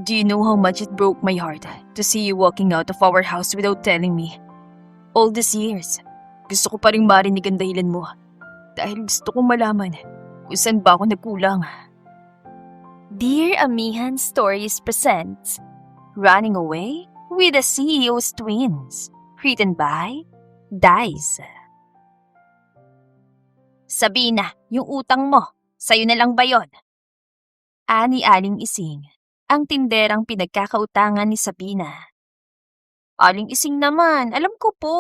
Do you know how much it broke my heart to see you walking out of our house without telling me? All these years, gusto ko pa rin marinig ang dahilan mo. Dahil gusto kong malaman kung saan ba ako nagkulang. Dear Amihan Stories presents Running Away with the CEO's Twins. Written by Dice. Sabina, yung utang mo, sa'yo na lang ba yun? Ani Aling Ising, ang tinderang pinagkakautangan ni Sabina. Aling Ising naman, alam ko po.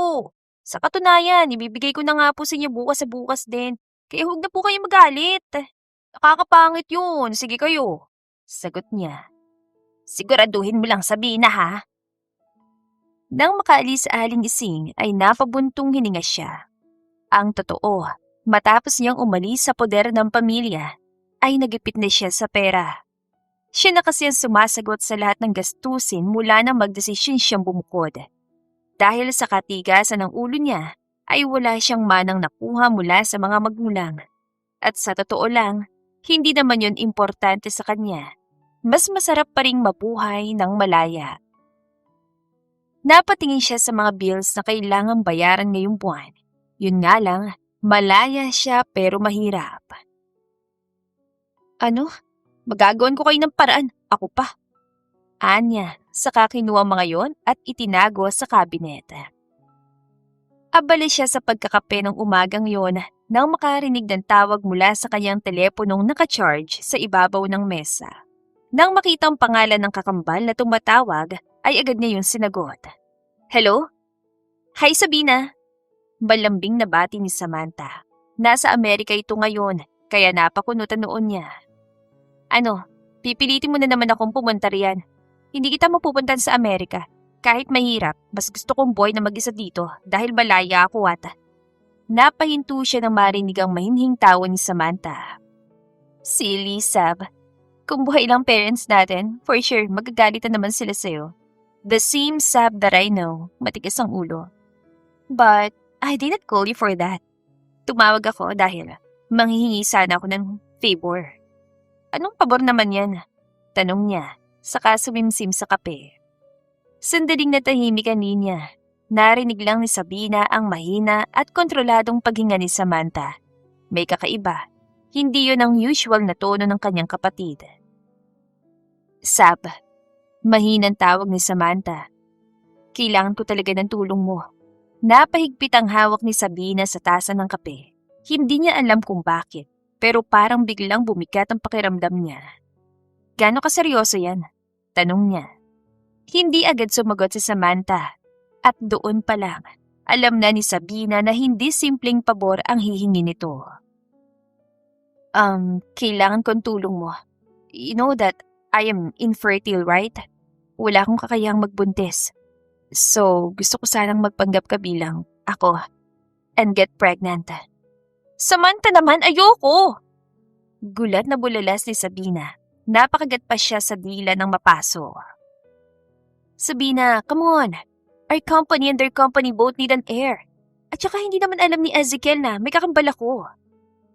Sa katunayan, ibibigay ko na nga po sa inyo bukas sa bukas din. Kaya huwag na po kayo magalit. Nakakapangit yun, sige kayo. Sagot niya. Siguraduhin mo lang, Sabina, ha? Nang makaalis sa Aling Ising ay napabuntong hininga siya. Ang totoo, matapos niyang umalis sa poder ng pamilya, ay nagipit na siya sa pera. Siya na kasi ang sumasagot sa lahat ng gastusin mula nang magdesisyon siyang bumukod. Dahil sa katigasan ng ulo niya, ay wala siyang manang nakuha mula sa mga magulang. At sa totoo lang, hindi naman yun importante sa kanya. Mas masarap pa ring mabuhay ng malaya. Napatingin siya sa mga bills na kailangang bayaran ngayong buwan. Yun nga lang, malaya siya pero mahirap. Ano? Magagawan ko kayo ng paraan, ako pa. Anya, saka kinuha mga yon at itinago sa kabinet. Abala siya sa pagkakape ng umagang yon nang makarinig ng tawag mula sa kanyang teleponong nakacharge sa ibabaw ng mesa. Nang makita ang pangalan ng kakambal na tumatawag, ay agad niya yung sinagot. Hello? Hi Sabina! Malambing na bati ni Samantha. Nasa Amerika ito ngayon, kaya napakunutan noon niya. Ano, pipilitin mo na naman akong pumunta riyan. Hindi kita mapupuntan sa Amerika. Kahit mahirap, mas gusto kong buhay na mag-isa dito dahil malaya ako ata. Napahinto siya nang marinig ang mahinhing tawa ni Samantha. Silly, Sab. Kung buhay lang parents natin, for sure magagalitan naman sila sa'yo. The same Sab that I know, matigas ang ulo. But I didn't call you for that. Tumawag ako dahil manghihingi sana ako ng favor. Anong pabor naman yan? Tanong niya, saka sumimsim sa kape. Sandaling natahimik ang linya. Narinig lang ni Sabina ang mahina at kontroladong paghinga ni Samantha. May kakaiba. Hindi yun ang usual na tono ng kanyang kapatid. Sab, mahinang tawag ni Samantha. Kailangan ko talaga ng tulong mo. Napahigpit ang hawak ni Sabina sa tasa ng kape. Hindi niya alam kung bakit. Pero parang biglang bumigat ang pakiramdam niya. Gaano kaseryoso yan? Tanong niya. Hindi agad sumagot si Samantha. At doon pa lang, alam na ni Sabina na hindi simpleng pabor ang hihingi nito. Kailangan kong tulong mo. You know that I am infertile, right? Wala akong kakayahang magbuntis. So, gusto ko sanang magpanggap ka bilang ako and get pregnant. Samantha naman, ayoko! Gulat na bulalas ni Sabina. Napakagat pa siya sa dila ng mapaso. Sabina, come on. Our company and their company both need an heir. At saka hindi naman alam ni Ezekiel na may kakambal ako.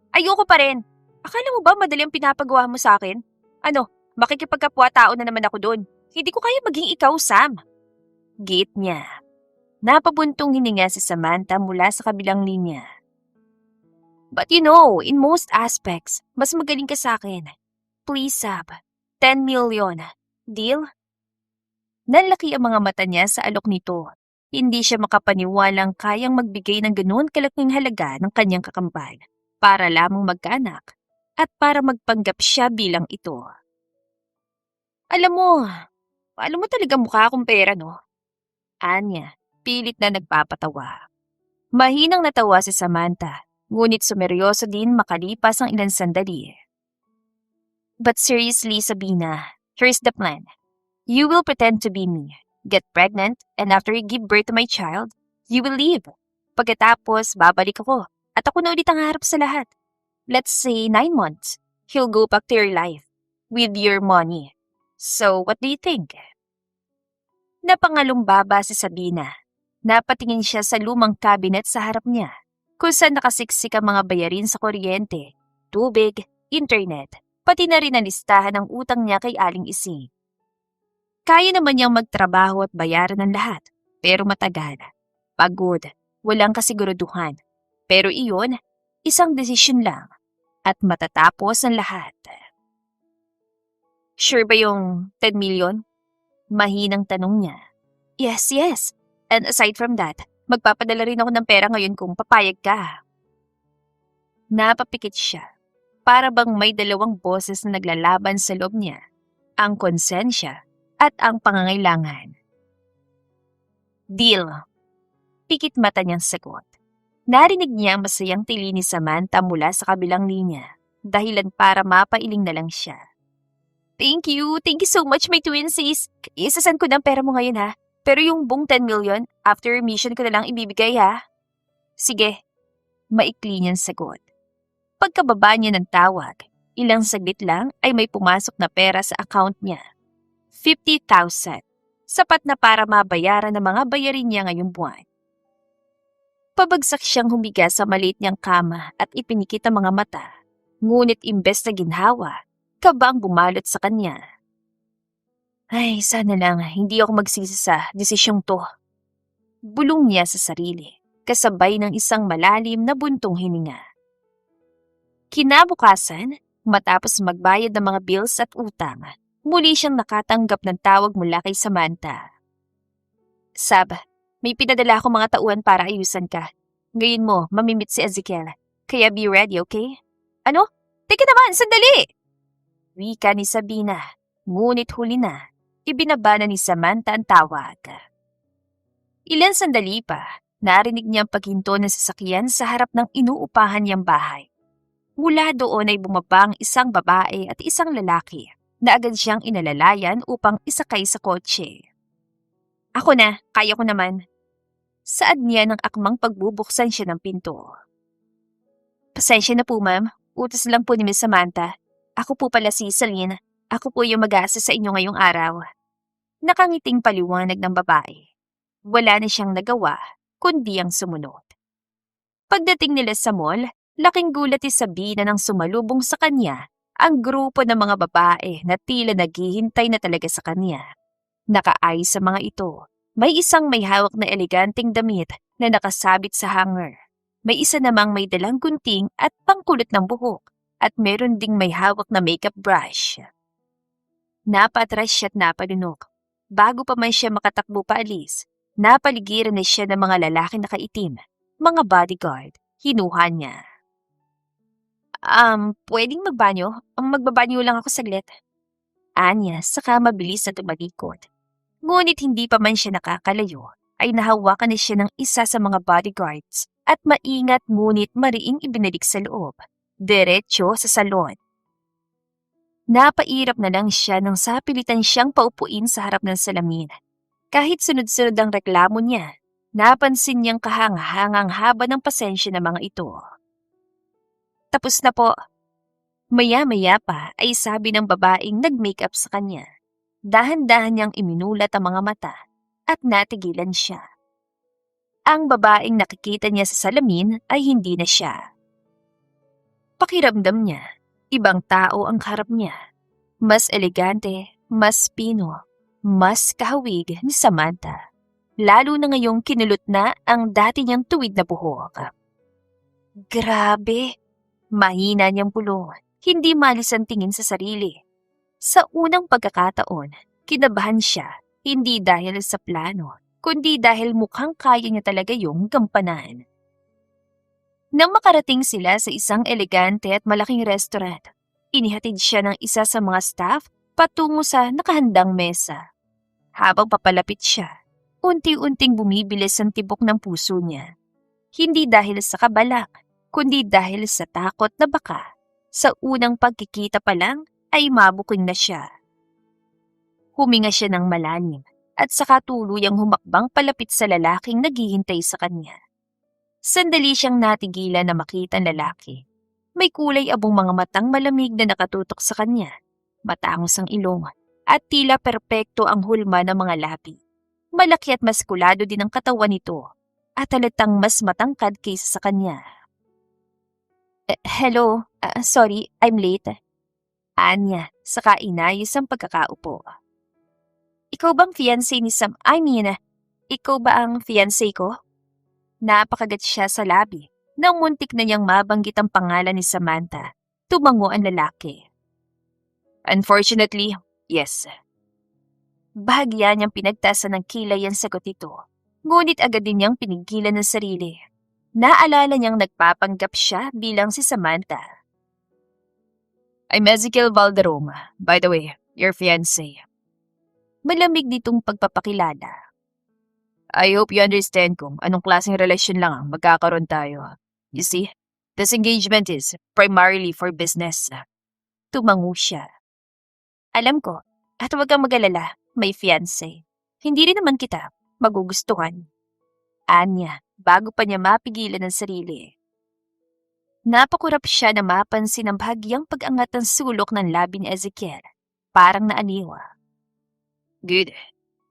Ayoko pa rin. Akala mo ba madali ang pinapagawa mo sa akin? Ano, makikipagkapwa-tao na naman ako doon. Hindi ko kaya maging ikaw, Sam. Gate niya. Napabuntong hininga si Samantha mula sa kabilang linya. But you know, in most aspects, mas magaling ka sa akin. Please, Sab. 10 million. Deal? Nalaki ang mga mata niya sa alok nito. Hindi siya makapaniwalang kayang magbigay ng ganoon kalaking halaga ng kanyang kakambal para lamang magkaanak at para magpanggap siya bilang ito. Alam mo talaga mukha akong pera, no? Anya, pilit na nagpapatawa. Mahinang natawa si Samantha. Ngunit sumeryoso din makalipas ang ilang sandali. But seriously, Sabina, here's the plan. You will pretend to be me, get pregnant, and after you give birth to my child, you will leave. Pagkatapos, babalik ako, at ako na ulit ang harap sa lahat. Let's say 9 months. He'll go back to your life, with your money. So, what do you think? Napangalumbaba si Sabina. Napatingin siya sa lumang cabinet sa harap niya, kung saan nakasiksik ang mga bayarin sa kuryente, tubig, internet, pati na rin ang listahan ng utang niya kay Aling Ising. Kaya naman niyang magtrabaho at bayaran ng lahat, pero matagal. Pagod, walang kasiguraduhan. Pero iyon, isang desisyon lang at matatapos ang lahat. Sure ba yung 10 million? Mahinang tanong niya. Yes, yes. And aside from that, magpapadala rin ako ng pera ngayon kung papayag ka. Napapikit siya. Para bang may dalawang boses na naglalaban sa loob niya. Ang konsensya at ang pangangailangan. Deal. Pikit mata niyang sagot. Narinig niya ang masayang tili ni Samantha mula sa kabilang linya. Dahilan para mapailing na lang siya. Thank you. Thank you so much, my twinsies. Isasan ko ng pera mo ngayon ha. Pero yung buong 10 million, after remission ko na lang ibibigay ha. Sige. Maikli niyang sagot. Pagkababa niya ng tawag, ilang saglit lang ay may pumasok na pera sa account niya. 50,000. Sapat na para mabayaran ng mga bayarin niya ngayong buwan. Pabagsak siyang humiga sa maliit niyang kama at ipinikit ang mga mata. Ngunit imbes na ginhawa, kaba ang bumalot sa kanya. Ay, sana lang hindi ako magsisi sa desisyong to. Bulong niya sa sarili, kasabay ng isang malalim na buntong hininga. Kinabukasan, matapos magbayad ng mga bills at utang, muli siyang nakatanggap ng tawag mula kay Samantha. Sab, may pinadala akong mga tauhan para ayusan ka. Ngayon mo, mamimit si Ezekiel. Kaya be ready, okay? Ano? Teka naman, sandali! Wika ni Sabina, ngunit huli na, ibinaba na ni Samantha ang tawag. Ilan sandali pa, narinig niya ang paghinto ng sasakyan sa harap ng inuupahan niyang bahay. Mula doon ay bumaba ang isang babae at isang lalaki na agad siyang inalalayan upang isakay sa kotse. Ako na, kaya ko naman. Saad niya ng akmang pagbubuksan siya ng pinto. Pasensya na po ma'am, utos lang po ni Miss Samantha. Ako po pala si Celine. Ako po yung mag-aasa sa inyo ngayong araw. Nakangiting paliwanag ng babae. Wala na siyang nagawa, kundi ang sumunod. Pagdating nila sa mall, laking gulat ni Sabina nang sumalubong sa kanya ang grupo ng mga babae na tila naghihintay na talaga sa kanya. Nakaayos sa mga ito, may isang may hawak na eleganteng damit na nakasabit sa hanger. May isa namang may dalang gunting at pangkulot ng buhok at meron ding may hawak na makeup brush. Napatras siya at napalunok. Bago pa man siya makatakbo paalis, napaligiran na siya ng mga lalaki na kaitim, mga bodyguard. Hinuha niya. Pwedeng magbanyo? Magbabanyo lang ako saglit. Anya, saka mabilis na tumalikod. Ngunit hindi pa man siya nakakalayo, ay nahawakan na siya ng isa sa mga bodyguards at maingat ngunit mariing ibinalik sa loob, diretso sa salon. Napairap na lang siya nang sapilitan siyang paupuin sa harap ng salamin. Kahit sunod-sunod ang reklamo niya, napansin niyang kahang-hangang haba ng pasensya ng mga ito. Tapos na po. Maya-maya pa ay sabi ng babaeng nag-makeup sa kanya. Dahan-dahan niyang iminulat ang mga mata at natigilan siya. Ang babaeng nakikita niya sa salamin ay hindi na siya. Pakiramdam niya, ibang tao ang harap niya. Mas elegante, mas pino, mas kahawig ni Samantha. Lalo na ngayong kinulot na ang dati niyang tuwid na buhok. Grabe! Mahina niyang bulong, hindi malis ang tingin sa sarili. Sa unang pagkakataon, kinabahan siya, hindi dahil sa plano, kundi dahil mukhang kaya niya talaga yung gampanan. Nang makarating sila sa isang elegante at malaking restaurant, inihatid siya ng isa sa mga staff patungo sa nakahandang mesa. Habang papalapit siya, unti-unting bumibilis ang tibok ng puso niya. Hindi dahil sa kabalak, kundi dahil sa takot na baka sa unang pagkikita pa lang ay mabuking na siya. Huminga siya ng malalim at saka tuluyang humakbang palapit sa lalaking naghihintay sa kanya. Sandali siyang natigilan na makita ang lalaki. May kulay abong mga matang malamig na nakatutok sa kanya, matangos ang ilong at tila perpekto ang hulma ng mga labi. Malaki at maskulado din ang katawan nito at halatang mas matangkad kaysa sa kanya. Hello, sorry, I'm late. Anya, saka inayos ang pagkakaupo. Ikaw bang fiancé ni Sam? Ikaw ba ang fiancé ko? Napakagat siya sa labi nang muntik na niyang mabanggit ang pangalan ni Samantha. Tumango ang lalaki. Unfortunately, yes. Bahagya niyang pinagtasan ng kilay ang sagot nito. Ngunit agad din niyang pinigilan ng sarili. Naalala niyang nagpapanggap siya bilang si Samantha. I'm Ezekiel Valderrama. By the way, your fiancé. Malamig nitong pagpapakilala. I hope you understand kung anong klaseng relasyon lang ang magkakaroon tayo. You see, this engagement is primarily for business. Tumango siya. Alam ko, at huwag kang mag-alala, may fiancé. Hindi rin naman kita magugustuhan. Anya, bago pa niya mapigilan ang sarili. Napakurap siya na mapansin ang bahagyang pag-angat ng sulok ng labi ni Ezekiel. Parang naaniwa. Good.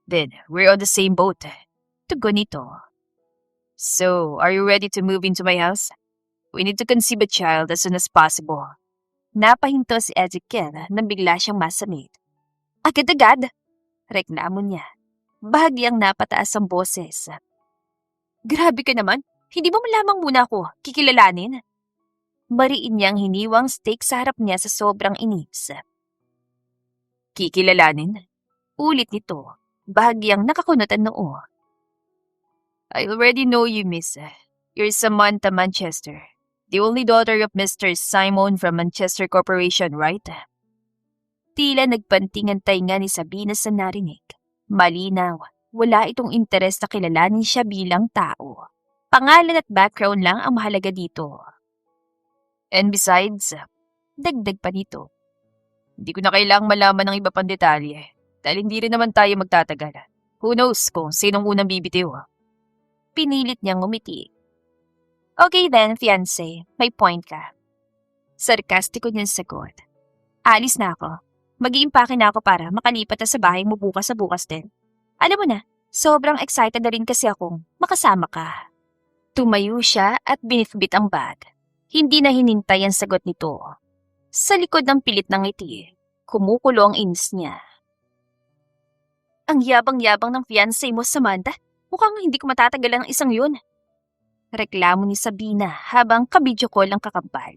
Then, we're on the same boat. Tugon nito. So, are you ready to move into my house? We need to conceive a child as soon as possible. Napahinto si Ezekiel nang bigla siyang masamit. Agad-agad! Reklamo niya. Bahagyang napataas ang boses. Grabe ka naman! Hindi mo malamang muna ako kikilalanin? Mariin niyang hiniwang steak sa harap niya sa sobrang inis. Kikilalanin? Ulit nito. Bahagyang nakakunot ang noo. I already know you, miss. You're Samantha Manchester. The only daughter of Mr. Simon from Manchester Corporation, right? Tila nagpantingan tainga ni Sabina sa narinig. Malinaw, wala itong interes na kilalanin siya bilang tao. Pangalan at background lang ang mahalaga dito. And besides, dagdag pa nito. Hindi ko na kailangang malaman ng iba pang detalye dahil hindi rin naman tayo magtatagal. Who knows kung sinong unang bibitiw? Pinilit niyang ngumiti. Okay then, fiancé, may point ka. Sarkastiko niyang sagot. Alis na ako. Mag-iimpake na ako para makalipat na sa bahay mo bukas sa bukas din. Alam mo na, sobrang excited na rin kasi akong makasama ka. Tumayo siya at binitbit ang bag. Hindi na hinintay ang sagot nito. Sa likod ng pilit ng ngiti, kumukulo ang inis niya. Ang yabang-yabang ng fiancé mo, Samantha. Mukhang hindi ko matatagalan ang isang yun. Reklamo ni Sabina habang kabidyo call ang kakambal.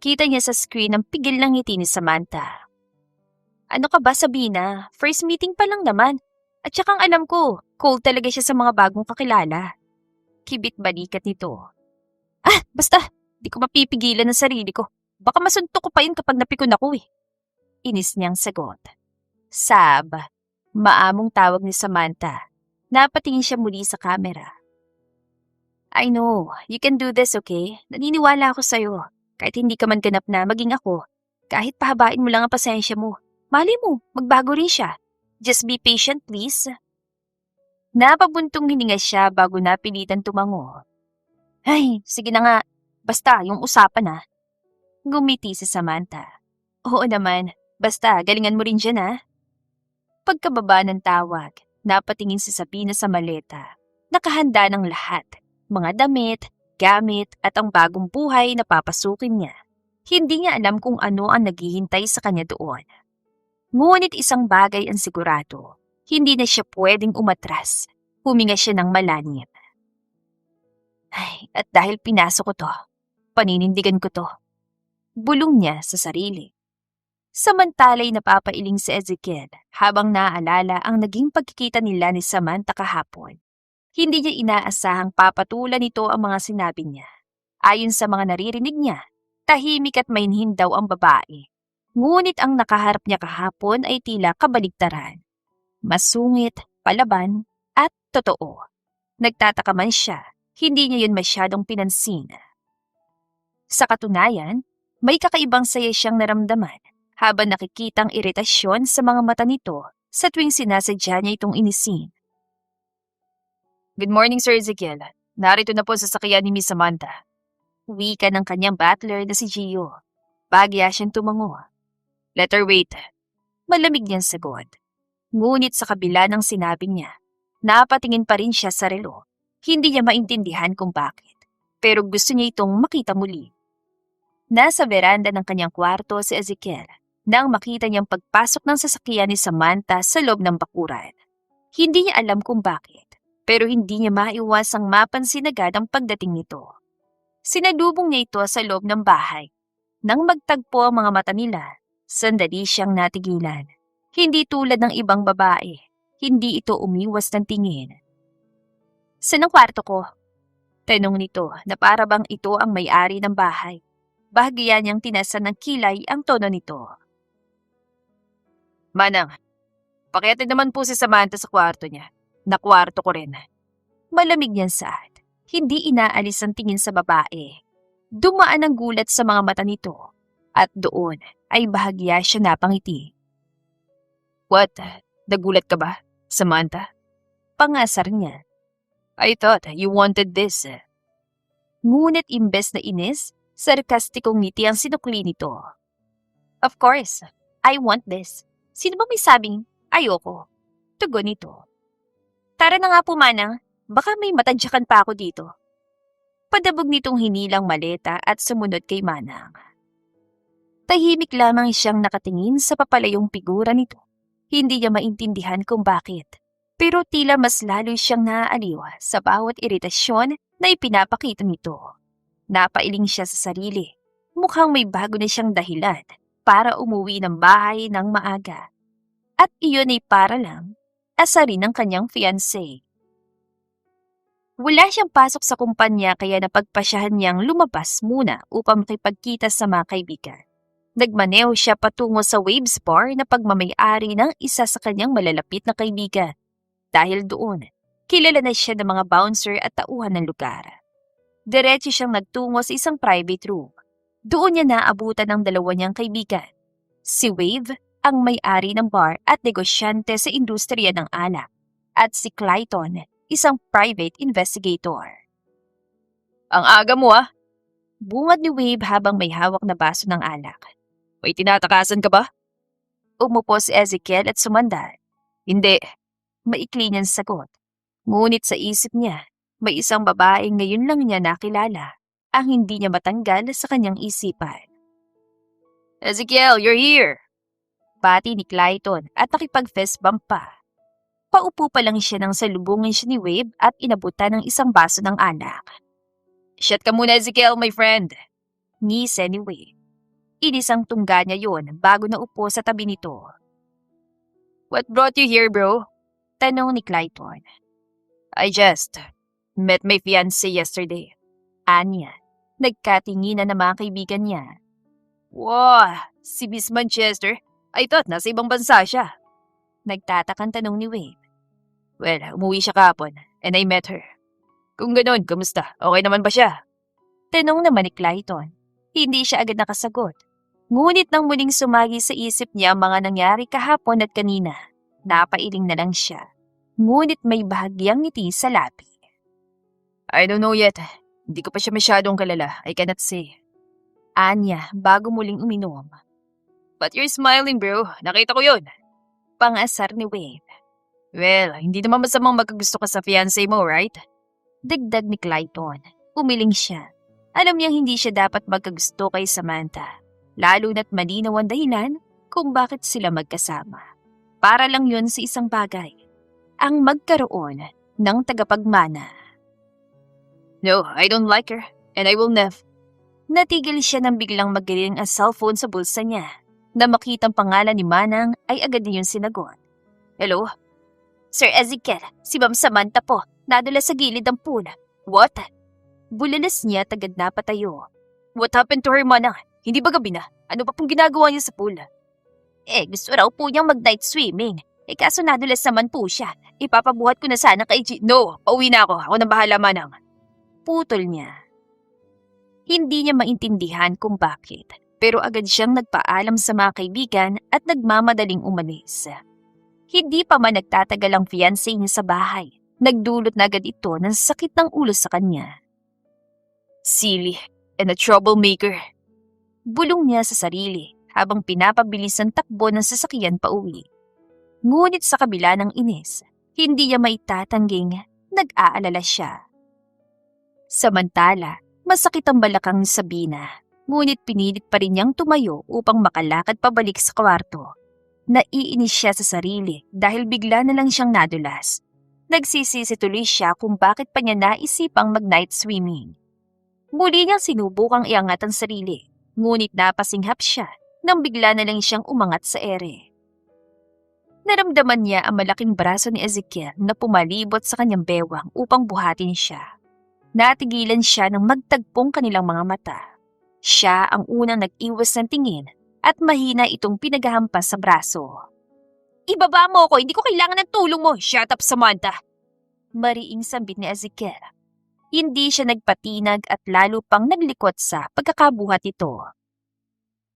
Kita niya sa screen ang pigil ng ngiti ni Samantha. Ano ka ba, Sabina? First meeting pa lang naman. At saka alam ko, cold talaga siya sa mga bagong kakilala. Kibit balikat nito. Basta, di ko mapipigilan ang sarili ko. Baka masuntok ko pa yun kapag napikon ako eh. Inis niyang sagot. Sab, maamong tawag ni Samantha. Napatingin siya muli sa camera. I know, you can do this, okay? Naniniwala ako sa'yo. Kahit hindi ka man ganap na maging ako. Kahit pahabain mo lang ang pasensya mo. Mali mo, magbago rin siya. Just be patient, please. Napabuntong hininga siya bago napilitan tumango. Ay, sige na nga. Basta, yung usapan na. Gumiti si Samantha. Oo naman, basta galingan mo rin dyan ha. Pagkababa ng tawag, napatingin si Sabina sa maleta. Nakahanda ng lahat. Mga damit, gamit at ang bagong buhay na papasukin niya. Hindi niya alam kung ano ang naghihintay sa kanya doon. Ngunit isang bagay ang sigurado. Hindi na siya pwedeng umatras. Huminga siya ng malanip. Ay, at dahil pinasok ko to, paninindigan ko to. Bulong niya sa sarili. Samantala'y napapailing si Ezekiel habang naaalala ang naging pagkikita nila ni Samantha kahapon. Hindi niya inaasahang papatulan nito ang mga sinabi niya. Ayon sa mga naririnig niya, tahimik at mainhin daw ang babae. Ngunit ang nakaharap niya kahapon ay tila kabaligtaran. Masungit, palaban, at totoo. Nagtataka man siya, hindi niya yun masyadong pinansin. Sa katunayan, may kakaibang saya siyang naramdaman habang nakikitang iritasyon sa mga mata nito sa tuwing sinasadya niya itong inisin. Good morning, Sir Ezekiel. Narito na po sa sasakyan ni Miss Samantha. Wika ng kanyang butler na si Gio. Bagya siyang tumango. Let her wait. Malamig niyang sagot. Ngunit sa kabila ng sinabi niya, napatingin pa rin siya sa relo. Hindi niya maintindihan kung bakit, pero gusto niya itong makita muli. Nasa veranda ng kanyang kwarto si Ezekiel. nang makita niyang pagpasok ng sasakyan ni Samantha sa loob ng bakuran. Hindi niya alam kung bakit, pero hindi niya maiwasang mapansin agad ang pagdating nito. Sinalubong niya ito sa loob ng bahay. Nang magtagpo ang mga mata nila, sandali siyang natigilan. Hindi tulad ng ibang babae, hindi ito umiwas ng tingin. "Saan ang kwarto ko?" Tanong nito na para bang ito ang may-ari ng bahay. Bahagya niyang tinasan ng kilay ang tono nito. "Manang, pakihatid naman po si Samantha sa kwarto niya. Na kwarto ko rin." Malamig niyang saad. Hindi inaalis ang tingin sa babae. Dumaan ang gulat sa mga mata nito. At doon ay bahagya siya napangiti. "What? Nagulat ka ba, Samantha?" Pangasar niya. "I thought you wanted this." Ngunit imbes na inis, sarkastikong ngiti ang sinukli nito. "Of course, I want this. Sino ba may sabing ayoko?" Tugon nito. "Tara na nga po, Manang. Baka may matadyakan pa ako dito." Padabog nitong hinilang maleta at sumunod kay Manang. Tahimik lamang siyang nakatingin sa papalayong figura nito. Hindi niya maintindihan kung bakit. Pero tila mas lalo siyang naaaliw sa bawat iritasyon na ipinapakita nito. Napailing siya sa sarili. Mukhang may bago na siyang dahilan para umuwi ng bahay ng maaga. At iyon ay para lang asarin ng kanyang fiancé. Wala siyang pasok sa kumpanya kaya napagpasyahan niyang lumabas muna upang makipagkita sa mga kaibigan. Nagmaneho siya patungo sa Waves Bar na pagmamay-ari ng isa sa kanyang malalapit na kaibigan. Dahil doon, kilala na siya ng mga bouncer at tauhan ng lugar. Diretso siyang nagtungo sa isang private room. Doon niya naabutan ang dalawa niyang kaibigan. Si Wave, ang may-ari ng bar at negosyante sa industriya ng alak. At si Clayton, isang private investigator. "Ang aga mo ah!" Bungad ni Wave habang may hawak na baso ng alak. "May tinatakasan ka ba?" Umupo si Ezekiel at sumandal. "Hindi." Maikli niyang sagot. Ngunit sa isip niya, may isang babaeng ngayon lang niya nakilala ang hindi niya matanggal sa kanyang isipan. "Ezekiel, you're here!" Bati ni Clayton at nakipag-fist bump pa. Paupo pa lang siya nang salubungin siya ni Wave at inabutan ng isang baso ng alak. "Shut ka muna, Ezekiel, my friend!" Ngise ni Wave. Inisang tungga niya yon bago naupo sa tabi nito. "What brought you here, bro?" Tanong ni Clayton. "I just met my fiancé yesterday." Anya, nagkatinginan ng mga kaibigan niya. "Wow, si Miss Manchester? I thought nasa ibang bansa siya." Nagtatakang tanong ni Wave. "Well, umuwi siya kahapon and I met her." "Kung ganun, kamusta? Okay naman ba siya?" Tanong naman ni Clayton. Hindi siya agad nakasagot. Ngunit nang muling sumagi sa isip niya ang mga nangyari kahapon at kanina, napailing na lang siya. Ngunit may bahagyang ngiti sa labi. "I don't know yet. Hindi ko pa siya masyadong kalala. I cannot say." Anya, bago muling uminom. "But you're smiling, bro. Nakita ko yun." Pangasar ni Wave. "Well, hindi naman masamang magkagusto ka sa fiancé mo, right?" Dagdag ni Clayton. Umiling siya. Alam niyang hindi siya dapat magkagusto kay Samantha. Lalo na't malinaw ang dahilan kung bakit sila magkasama. Para lang yun sa isang bagay. Ang magkaroon ng tagapagmana. "No, I don't like her and I will never." Natigil siya nang biglang magiling ang cellphone sa bulsa niya. Na makitang pangalan ni Manang ay agad niyong sinagot. "Hello? Sir Ezekiel, si Ma'am Samantha po. Nadula sa gilid ng pool." "What?" Bulalas niya at agad na patayo. "What happened to her, Manang? Hindi ba gabi na? Ano pa pong ginagawa niya sa pool?" Gusto raw po niyang mag-night swimming. Kaso nadulas naman po siya. Ipapabuhat ko na sana kay No, pauwi na ako. Ako na bahala, Manang." Putol niya. Hindi niya maintindihan kung bakit. Pero agad siyang nagpaalam sa mga kaibigan at nagmamadaling umalis. Hindi pa man nagtatagal ang fiancé niya sa bahay. Nagdulot na agad ito ng sakit ng ulo sa kanya. Silly and a troublemaker. Bulong niya sa sarili habang pinapabilis ang takbo ng sasakyan pauwi. Ngunit sa kabila ng inis, hindi niya maitatangging nag-aalala siya. Samantala, masakit ang balakang ni Sabina. Ngunit pinilit pa rin niyang tumayo upang makalakad pabalik sa kwarto. Naiinis siya sa sarili dahil bigla na lang siyang nadulas. Nagsisisi tuloy siya kung bakit pa niya naisipang mag-night swimming. Muli niyang sinubukang iangat ang sarili, ngunit napasinghap siya nang bigla na lang siyang umangat sa ere. Naramdaman niya ang malaking braso ni Ezekiel na pumalibot sa kanyang bewang upang buhatin siya. Natigilan siya ng magtagpong kanilang mga mata. Siya ang unang nag-iwas ng tingin at mahina itong pinaghahampas sa braso. "Ibaba mo ako! Hindi ko kailangan ng tulong mo! Shut up, Samantha!" Mariing sambit ni Ezekiel. Hindi siya nagpatinag at lalo pang naglikot sa pagkakabuhat nito.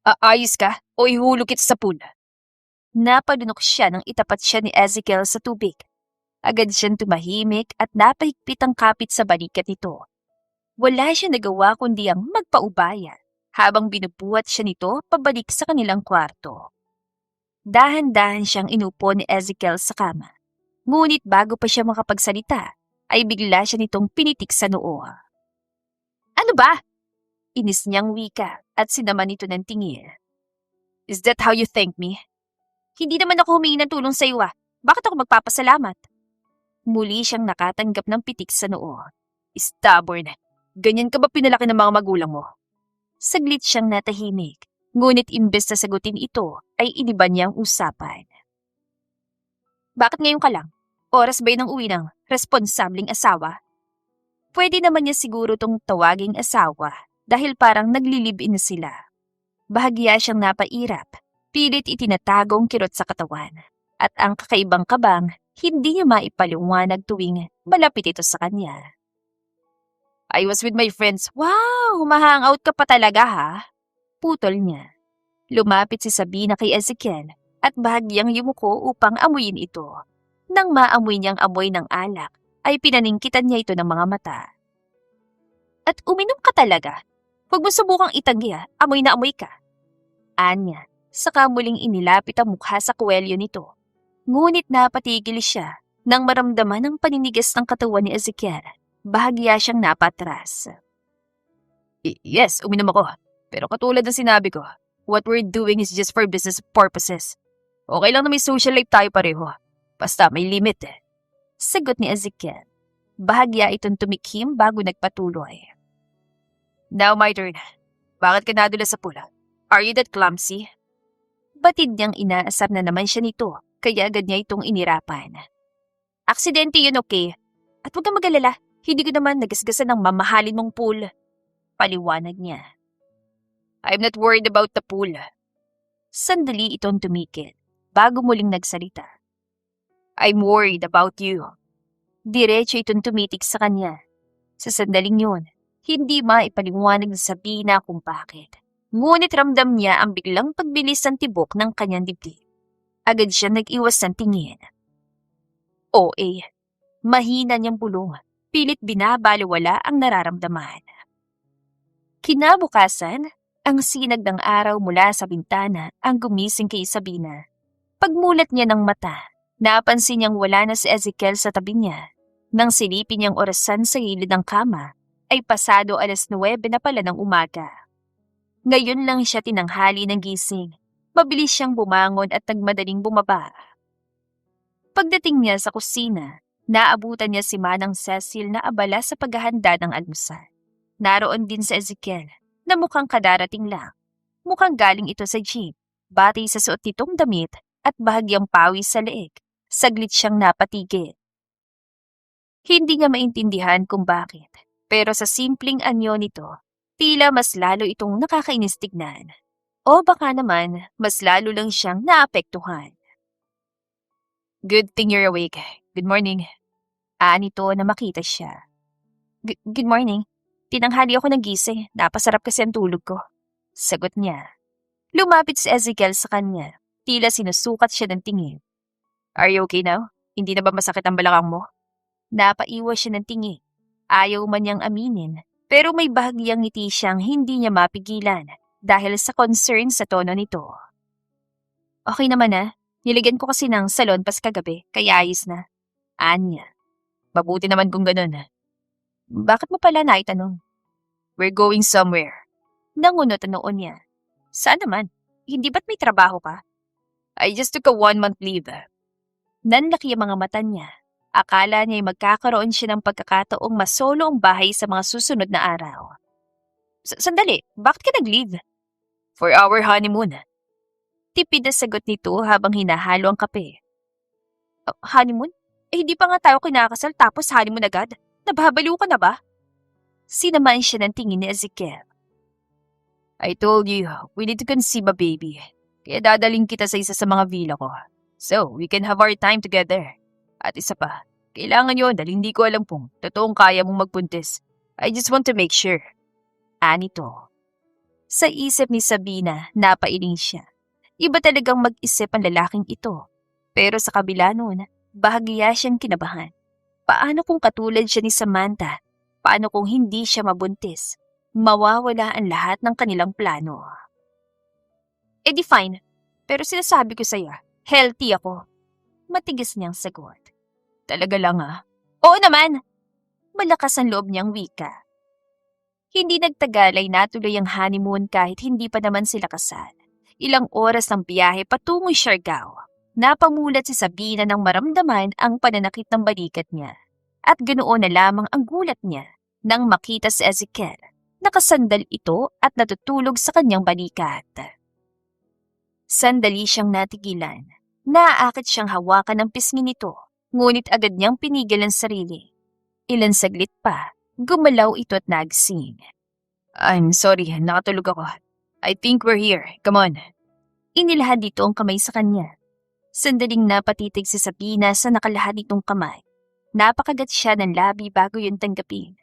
"Aayos ka o ihulog kita sa pool?" Napadunok siya nang itapat siya ni Ezekiel sa tubig. Agad siyang tumahimik at napahigpit ang kapit sa balikat nito. Wala siya nagawa kundi ang magpaubaya habang binubuhat siya nito pabalik sa kanilang kwarto. Dahan-dahan siyang inupo ni Ezekiel sa kama. Ngunit bago pa siya makapagsalita, ay bigla siya nitong pinitik sa noo. "Ano ba?" Inis niyang wika at sinaman nito ng tingin. "Is that how you thank me?" "Hindi naman ako humingi ng tulong sa iyo. Bakit ako magpapasalamat?" Muli siyang nakatanggap ng pitik sa noo. "Stubborn. Ganyan ka ba pinalaki ng mga magulang mo?" Saglit siyang natahimik, ngunit imbes na sagutin ito ay iniba niyang usapan. "Bakit ngayon ka lang? Oras ba yun ang uwi ng responsableng asawa?" Pwede naman niya siguro tong tawaging asawa dahil parang naglilibin na sila. Bahagya siyang napairap, pilit itinatagong kirot sa katawan, at ang kakaibang kabang hindi niya maipaliwanag tuwing malapit ito sa kanya. "I was with my friends." "Wow! Humahangout ka pa talaga ha?" Putol niya. Lumapit si Sabina kay Ezekiel at bahagyang yumuko upang amuyin ito. Nang maamoy niyang amoy ng alak, ay pinaningkitan niya ito ng mga mata. "At uminom ka talaga? Huwag mo subukang itanggi ha, amoy na amoy ka." Anya, saka muling inilapit ang mukha sa kuwelyo nito. Ngunit napatigil siya nang maramdaman ang paninigas ng katawan ni Ezekiel. Bahagya siyang napatras. Yes, uminom ako. Pero katulad ng sinabi ko, what we're doing is just for business purposes. Okay lang na may social life tayo pareho. Basta may limit eh." Sagot ni Ezekiel. Bahagya itong tumikhim bago nagpatuloy. "Now my turn. Bakit ka nadulas sa pula? Are you that clumsy?" Batid niyang inaasar na naman siya nito, kaya agad niya itong inirapan. "Aksidente yun, okay? At huwag kang mag-alala, hindi ko naman nagasgasan ng mamahalin mong pool." Paliwanag niya. "I'm not worried about the pool." Sandali itong tumikil, bago muling nagsalita. "I'm worried about you." Diretso itong tumitik sa kanya. Sa sandaling yun, hindi maipaliwanag na Sabina kung bakit. Ngunit ramdam niya ang biglang pagbilis ng tibok ng kanyang dibdib. Agad siya nag-iwas ng tingin. OA. Mahina niyang bulong. Pilit binabaliwala ang nararamdaman. Kinabukasan, ang sinag ng araw mula sa bintana ang gumising kay Sabina. Pagmulat niya ng mata, napansin niyang wala na si Ezekiel sa tabi niya. Nang silipin niyang orasan sa gilid ng kama, ay pasado 9:00 na pala ng umaga. Ngayon lang siya tinanghali ng gising. Mabilis siyang bumangon at nagmadaling bumaba. Pagdating niya sa kusina, naabutan niya si Manang Cecil na abala sa paghahanda ng almusal. Naroon din si Ezekiel na mukhang kadarating lang. Mukhang galing ito sa gym, batay sa suot nitong damit at bahagyang pawis sa leeg. Saglit siyang napatigil. Hindi niya maintindihan kung bakit, pero sa simpleng anyo nito, tila mas lalo itong nakakainis tignan. O baka naman, mas lalo lang siyang naapektuhan. "Good thing you're awake. Good morning." Nito na makita siya. Good morning. Tinanghali ako ng gising. Napasarap kasi ang tulog ko." Sagot niya. Lumapit si Ezekiel sa kanya. Tila sinusukat siya ng tingin. "Are you okay now? Hindi na ba masakit ang balakang mo?" Napaiwas siya ng tingin. Ayaw man niyang aminin, pero may bahagyang ngiti siyang hindi niya mapigilan dahil sa concern sa tono nito. "Okay naman na. Nilagyan ko kasi ng salon pas kagabi, kaya ayos na." Anya. "Mabuti naman kung ganun." "Bakit mo pala naitanong?" "We're going somewhere." Nangunot ang noon niya. Saan naman? Hindi ba't may trabaho ka? I just took a 1-month leave. Nanlaki ang mga mata niya. Akala niya'y magkakaroon siya ng pagkakataong masolo ang bahay sa mga susunod na araw. Sandali, bakit ka nag-leave? For our honeymoon. Tipid na sagot nito habang hinahalo ang kape. Honeymoon? Hindi pa nga tayo kinakasal tapos honeymoon agad. Nababaliw ka na ba? Sinamaan siya ng tingin ni Ezekiel. I told you, we need to conceive a baby. Kaya dadaling kita sa isa sa mga villa ko. So, we can have our time together. At isa pa, kailangan yun dahil hindi ko alam kung totoong kaya mong magpuntis. I just want to make sure. Anito. Sa isip ni Sabina, napailing siya. Iba talagang mag-isip ang lalaking ito. Pero sa kabila noon, bahagya siyang kinabahan. Paano kung katulad siya ni Samantha? Paano kung hindi siya mabuntis? Mawawala ang lahat ng kanilang plano. Eh di fine, pero sinasabi ko sa'yo, healthy ako. Matigas niyang sagot. Talaga lang ah? Oo naman! Malakas ang loob niyang wika. Hindi nagtagal ay natuloy ang honeymoon kahit hindi pa naman sila kasal. Ilang oras ng biyahe patungong Siargao. Napamulat si Sabina nang maramdaman ang pananakit ng balikat niya. At ganoon na lamang ang gulat niya nang makita si Ezekiel. Nakasandal ito at natutulog sa kanyang balikat. Sandali siyang natigilan. Naaakit siyang hawakan ng pisngi nito, ngunit agad niyang pinigil ang sarili. Ilan saglit pa, gumalaw ito at nagsing. I'm sorry, nakatulog ako. I think we're here. Come on. Inilahad dito ang kamay sa kanya. Sandaling napatitig si Sabina sa nakalahad nitong kamay. Napakagat siya ng labi bago yun tanggapin.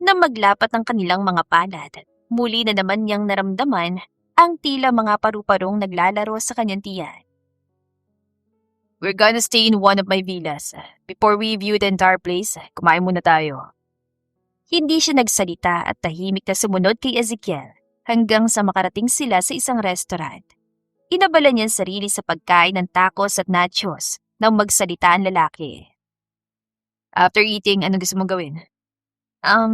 Nang maglapat ang kanilang mga palad, muli na naman niyang naramdaman ang tila mga paru-parong naglalaro sa kanyang tiyan. We're gonna stay in one of my villas. Before we view the entire place, kumain muna tayo. Hindi siya nagsalita at tahimik na sumunod kay Ezekiel hanggang sa makarating sila sa isang restaurant. Inabala niya ang sarili sa pagkain ng tacos at nachos nang magsalita ang lalaki. After eating, anong gusto mong gawin?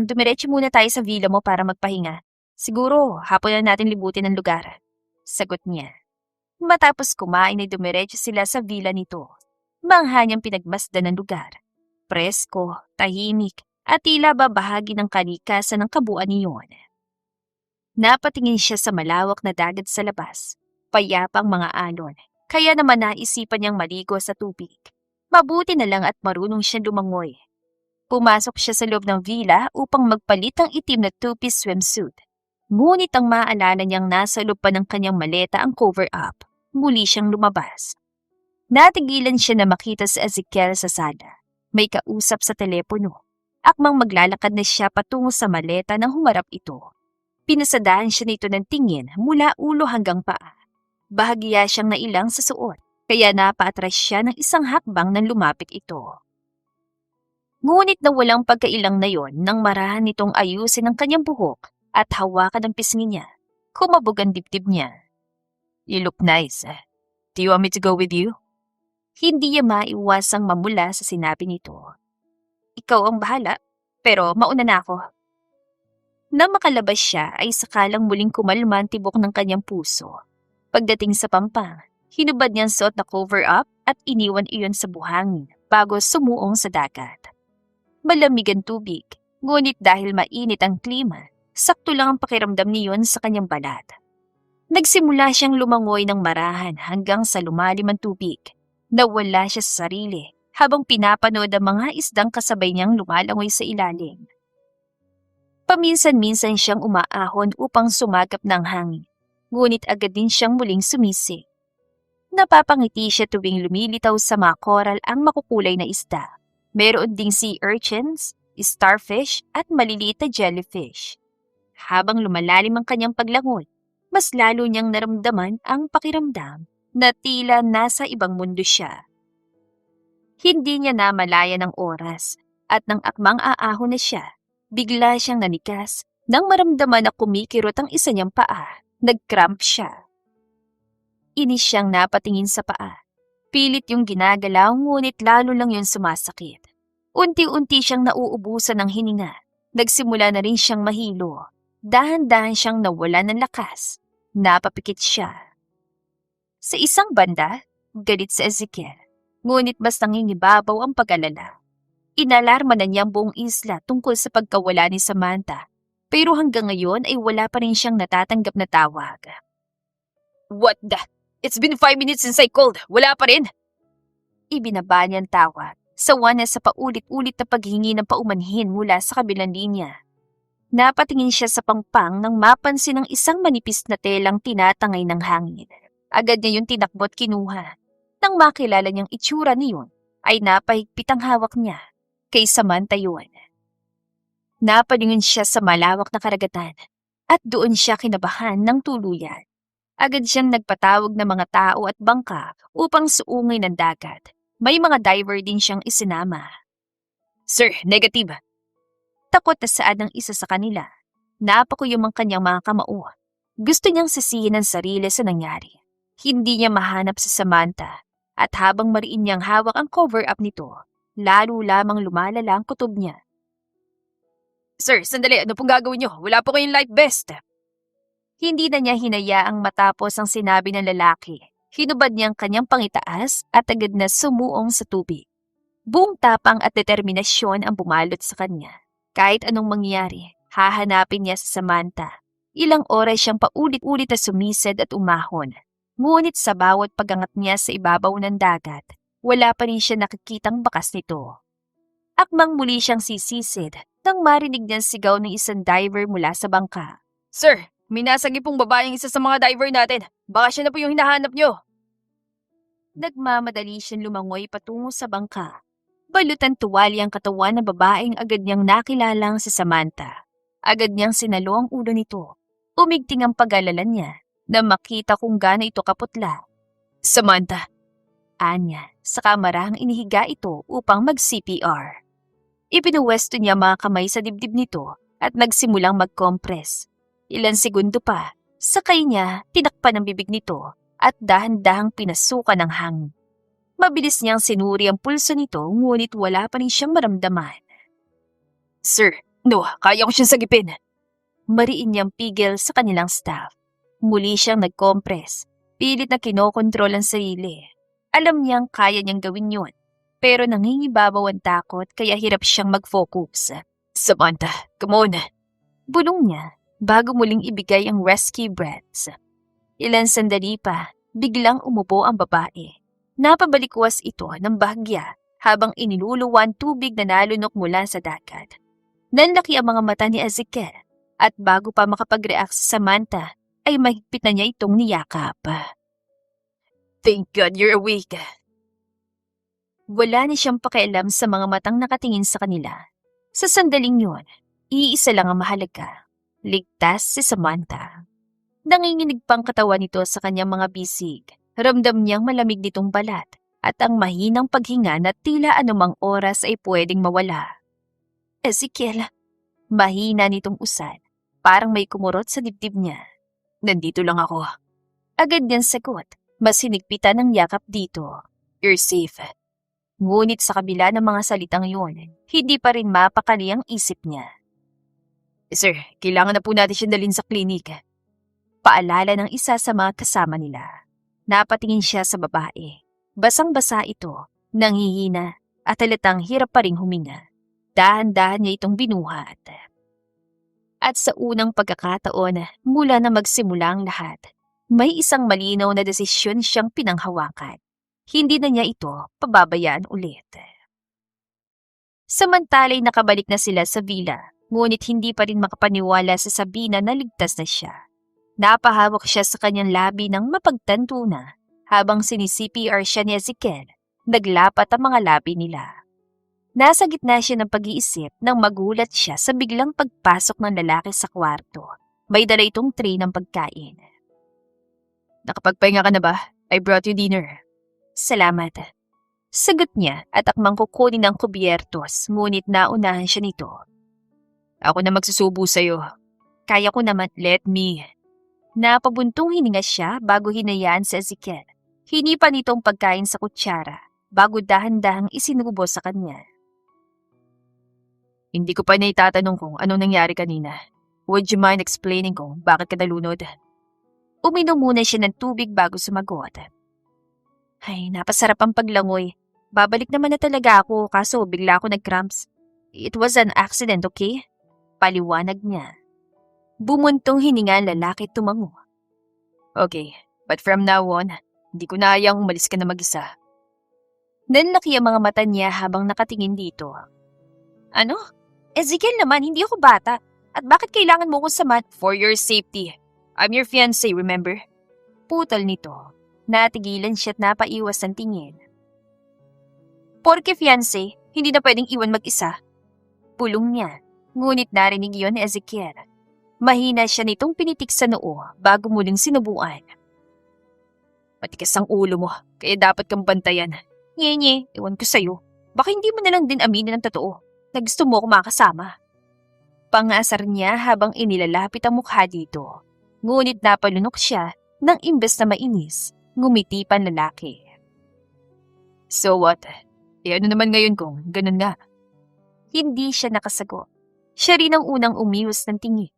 Dumiretso muna tayo sa villa mo para magpahinga. Siguro, hapon na natin libutin ang lugar. Sagot niya. Matapos kumain ay dumiretso sila sa villa nito. Mangha niyang pinagmasdan ng lugar. Presko, tahimik, at tila ba bahagi ng kalikasan ng kabuuan niyon. Napatingin siya sa malawak na dagat sa labas. Payapang mga alon, kaya naman naisipan niyang maligo sa tubig. Mabuti na lang at marunong siya lumangoy. Pumasok siya sa loob ng villa upang magpalit ng itim na two-piece swimsuit. Ngunit ang maalala niyang nasa loob pa ng kanyang maleta ang cover-up. Muli siyang lumabas. Natigilan siya na makita si Ezekiel sa sala. May kausap sa telepono. Akmang maglalakad na siya patungo sa maleta nang humarap ito. Pinasadahan siya nito ng tingin mula ulo hanggang paa. Bahagya siyang nailang sa suot, kaya napaatras siya ng isang hakbang nang lumapit ito. Ngunit na walang pagkailang na yon nang marahan nitong ayusin ang kanyang buhok at hawakan ang pisngi niya. Kumabog ang dibdib niya. You look nice. Do you want me to go with you? Hindi niya maiwasang mamula sa sinabi nito. Ikaw ang bahala, pero mauna na ako. Nang makalabas siya ay sakalang muling kumalma ang tibok ng kanyang puso. Pagdating sa pampang, hinubad niyang suot na cover-up at iniwan iyon sa buhangin bago sumuong sa dagat. Malamig ang tubig, ngunit dahil mainit ang klima, sakto lang ang pakiramdam niyon sa kanyang balat. Nagsimula siyang lumangoy ng marahan hanggang sa lumalim ang tubig. Nawala siya sa sarili habang pinapanood ang mga isdang kasabay niyang lumalangoy sa ilalim. Paminsan-minsan siyang umaahon upang sumagap ng hangin, ngunit agad din siyang muling sumisi. Napapangiti siya tuwing lumilitaw sa mga koral ang makukulay na isda. Meron ding sea urchins, starfish at maliliit na jellyfish. Habang lumalalim ang kanyang paglangoy, mas lalo niyang naramdaman ang pakiramdam na tila nasa ibang mundo siya. Hindi niya namalaya ng oras at nang akmang aahon na siya, bigla siyang nanigas nang maramdaman na kumikirot ang isa niyang paa. Nag-cramp siya. Inis siyang napatingin sa paa. Pilit yung ginagalaw ngunit lalo lang yun sumasakit. Unti-unti siyang nauubusan ng hininga. Nagsimula na rin siyang mahilo. Dahan-dahan siyang nawala ng lakas. Napapikit siya. Sa isang banda, galit si Ezekiel. Ngunit mas nangingibabaw ang pag-alala. Inalarma na niya ang buong isla tungkol sa pagkawala ni Samantha. Pero hanggang ngayon ay wala pa rin siyang natatanggap na tawag. What the? It's been 5 minutes since I called. Wala pa rin. Ibinaba niya ang tawag. Sawa na sa paulit-ulit na paghingi ng paumanhin mula sa kabilang linya. Napatingin siya sa pangpang nang mapansin ang isang manipis na telang tinatangay ng hangin. Agad niya yung tinakbo at kinuha. Nang makilala niyang itsura niyon, ay napahigpit ang hawak niya. Kay Samantha yun. Napalingon siya sa malawak na karagatan at doon siya kinabahan ng tuluyan. Agad siyang nagpatawag ng mga tao at bangka upang suungay ng dagat. May mga diver din siyang isinama. Sir, negative. Takot na saad ng isa sa kanila. Napakuyom ang kanyang mga kamao. Gusto niyang sisihin ang sarili sa nangyari. Hindi niya mahanap si Samantha at habang mariin niyang hawak ang cover-up nito, lalo lamang lumalala ang kutob niya. Sir, sandali, ano pong gagawin niyo? Wala po kayong life vest. Hindi na niya hinayaang matapos ang sinabi ng lalaki. Hinubad niya ang kanyang pangitaas at agad na sumuong sa tubig. Buong tapang at determinasyon ang bumalot sa kanya. Kahit anong mangyari, hahanapin niya si Samantha. Ilang oras siyang paulit-ulit na sumisid at umahon. Ngunit sa bawat pagangat niya sa ibabaw ng dagat, wala pa rin siya nakikitang bakas nito. Akmang muli siyang sisisid nang marinig niyang sigaw ng isang diver mula sa bangka. Sir, may nasagi pong babaeng isa sa mga diver natin. Baka siya na po yung hinahanap niyo. Nagmamadali siyang lumangoy patungo sa bangka. Balutan tuwali ang katawan ng babaeng agad niyang nakilalang si Samantha. Agad niyang sinalo ang ulo nito. Umigting ang pag-alala niya na makita kung gaano ito kaputla. Samantha, anya, sa kamarang inihiga ito upang mag-CPR. Ipinuwesto niya mga kamay sa dibdib nito at nagsimulang mag-compress. Ilan segundo pa, sakay niya tinakpan ang bibig nito at dahan-dahang pinasukan ng hangin. Mabilis niyang sinuri ang pulso nito ngunit wala pa rin siyang maramdaman. Sir, no, kaya ko siyang sagipin. Mariin niyang pigil sa kanilang staff. Muli siyang nag-compress. Pilit na kinokontrol ang sarili. Alam niyang kaya niyang gawin yun. Pero nangingibabaw ang takot kaya hirap siyang mag-focus. Samantha, come on. Bulong niya bago muling ibigay ang rescue breaths. Ilan sandali pa, biglang umupo ang babae. Napabalikwas ito ng bahagya habang iniluluwan tubig na nalunok mula sa dagat. Nanlaki ang mga mata ni Ezekiel at bago pa makapag-react si Samantha ay mahigpit na niya itong niyakap. Thank God you're awake. Wala na siyang pakialam sa mga matang nakatingin sa kanila. Sa sandaling yun, iisa lang ang mahalaga. Ligtas si Samantha. Nanginginig pang katawan nito sa kanyang mga bisig. Ramdam niyang malamig nitong balat at ang mahinang paghinga na tila anumang oras ay pwedeng mawala. Ezekiel, mahina nitong usad. Parang may kumurot sa dibdib niya. Nandito lang ako. Agad niyang sagot. Mas hinigpitan ng yakap dito. You're safe. Ngunit sa kabila ng mga salitang yun, hindi pa rin mapakali ang isip niya. Sir, kailangan na po natin siya dalhin sa klinik. Paalala ng isa sa mga kasama nila. Napatingin siya sa babae. Basang-basa ito, nanghihina at halatang hirap pa ring huminga. Dahan-dahan niya itong binuhat. At sa unang pagkakataon, mula na magsimula ang lahat, may isang malinaw na desisyon siyang pinanghawakan. Hindi na niya ito pababayaan ulit. Samantala'y nakabalik na sila sa villa, ngunit hindi pa rin makapaniwala sa Sabina na ligtas na siya. Napahawak siya sa kanyang labi ng mapagtanto na habang sini-CPR siya ni Ezekiel, naglapat ang mga labi nila. Nasa gitna siya ng pag-iisip nang magulat siya sa biglang pagpasok ng lalaki sa kwarto. May dala itong tray ng pagkain. Nakapagpahinga ka na ba? I brought you dinner. Salamat. Sagot niya at akmang kukunin ang kubyertos ngunit naunahan siya nito. Ako na magsusubo sa'yo. Kaya ko naman, let me. Napabuntong hininga siya bago hinayaan si Ezekiel. Hinipan nitong pagkain sa kutsara bago dahan-dahang isinubo sa kanya. Hindi ko pa naitatanong kung anong nangyari kanina. Would you mind explaining kung bakit ka nalunod? Uminom muna siya ng tubig bago sumagot. Ay, napasarap ang paglangoy. Babalik naman na talaga ako kaso bigla ako nag-cramps. It was an accident, okay? Paliwanag niya. Bumuntong hininga ang lalaki at tumango. Okay, but from now on, hindi ko na hayang umalis ka na mag-isa. Nanlaki ang mga mata niya habang nakatingin dito. Ano? Ezekiel naman, hindi ako bata. At bakit kailangan mo kong samat? For your safety. I'm your fiancé, remember? Putol nito. Natigilan siya at napaiwas ng tingin. Porke fiancé, hindi na pwedeng iwan mag-isa. Pulong niya, ngunit narinig yon ni Ezekiel. Mahina siya nitong pinitik sa noo bago muling sinubuan. Matikas ang ulo mo, kaya dapat kang bantayan. Nye, ewan ko sa'yo. Baka hindi mo na lang din aminin ang totoo na gusto mo ako makasama. Pangasar niya habang inilalapit ang mukha dito. Ngunit napalunok siya nang imbes na mainis, ngumiti pa ang lalaki. So what? Ano naman ngayon kung ganun nga? Hindi siya nakasagot. Siya rin ang unang umiwas ng tingin.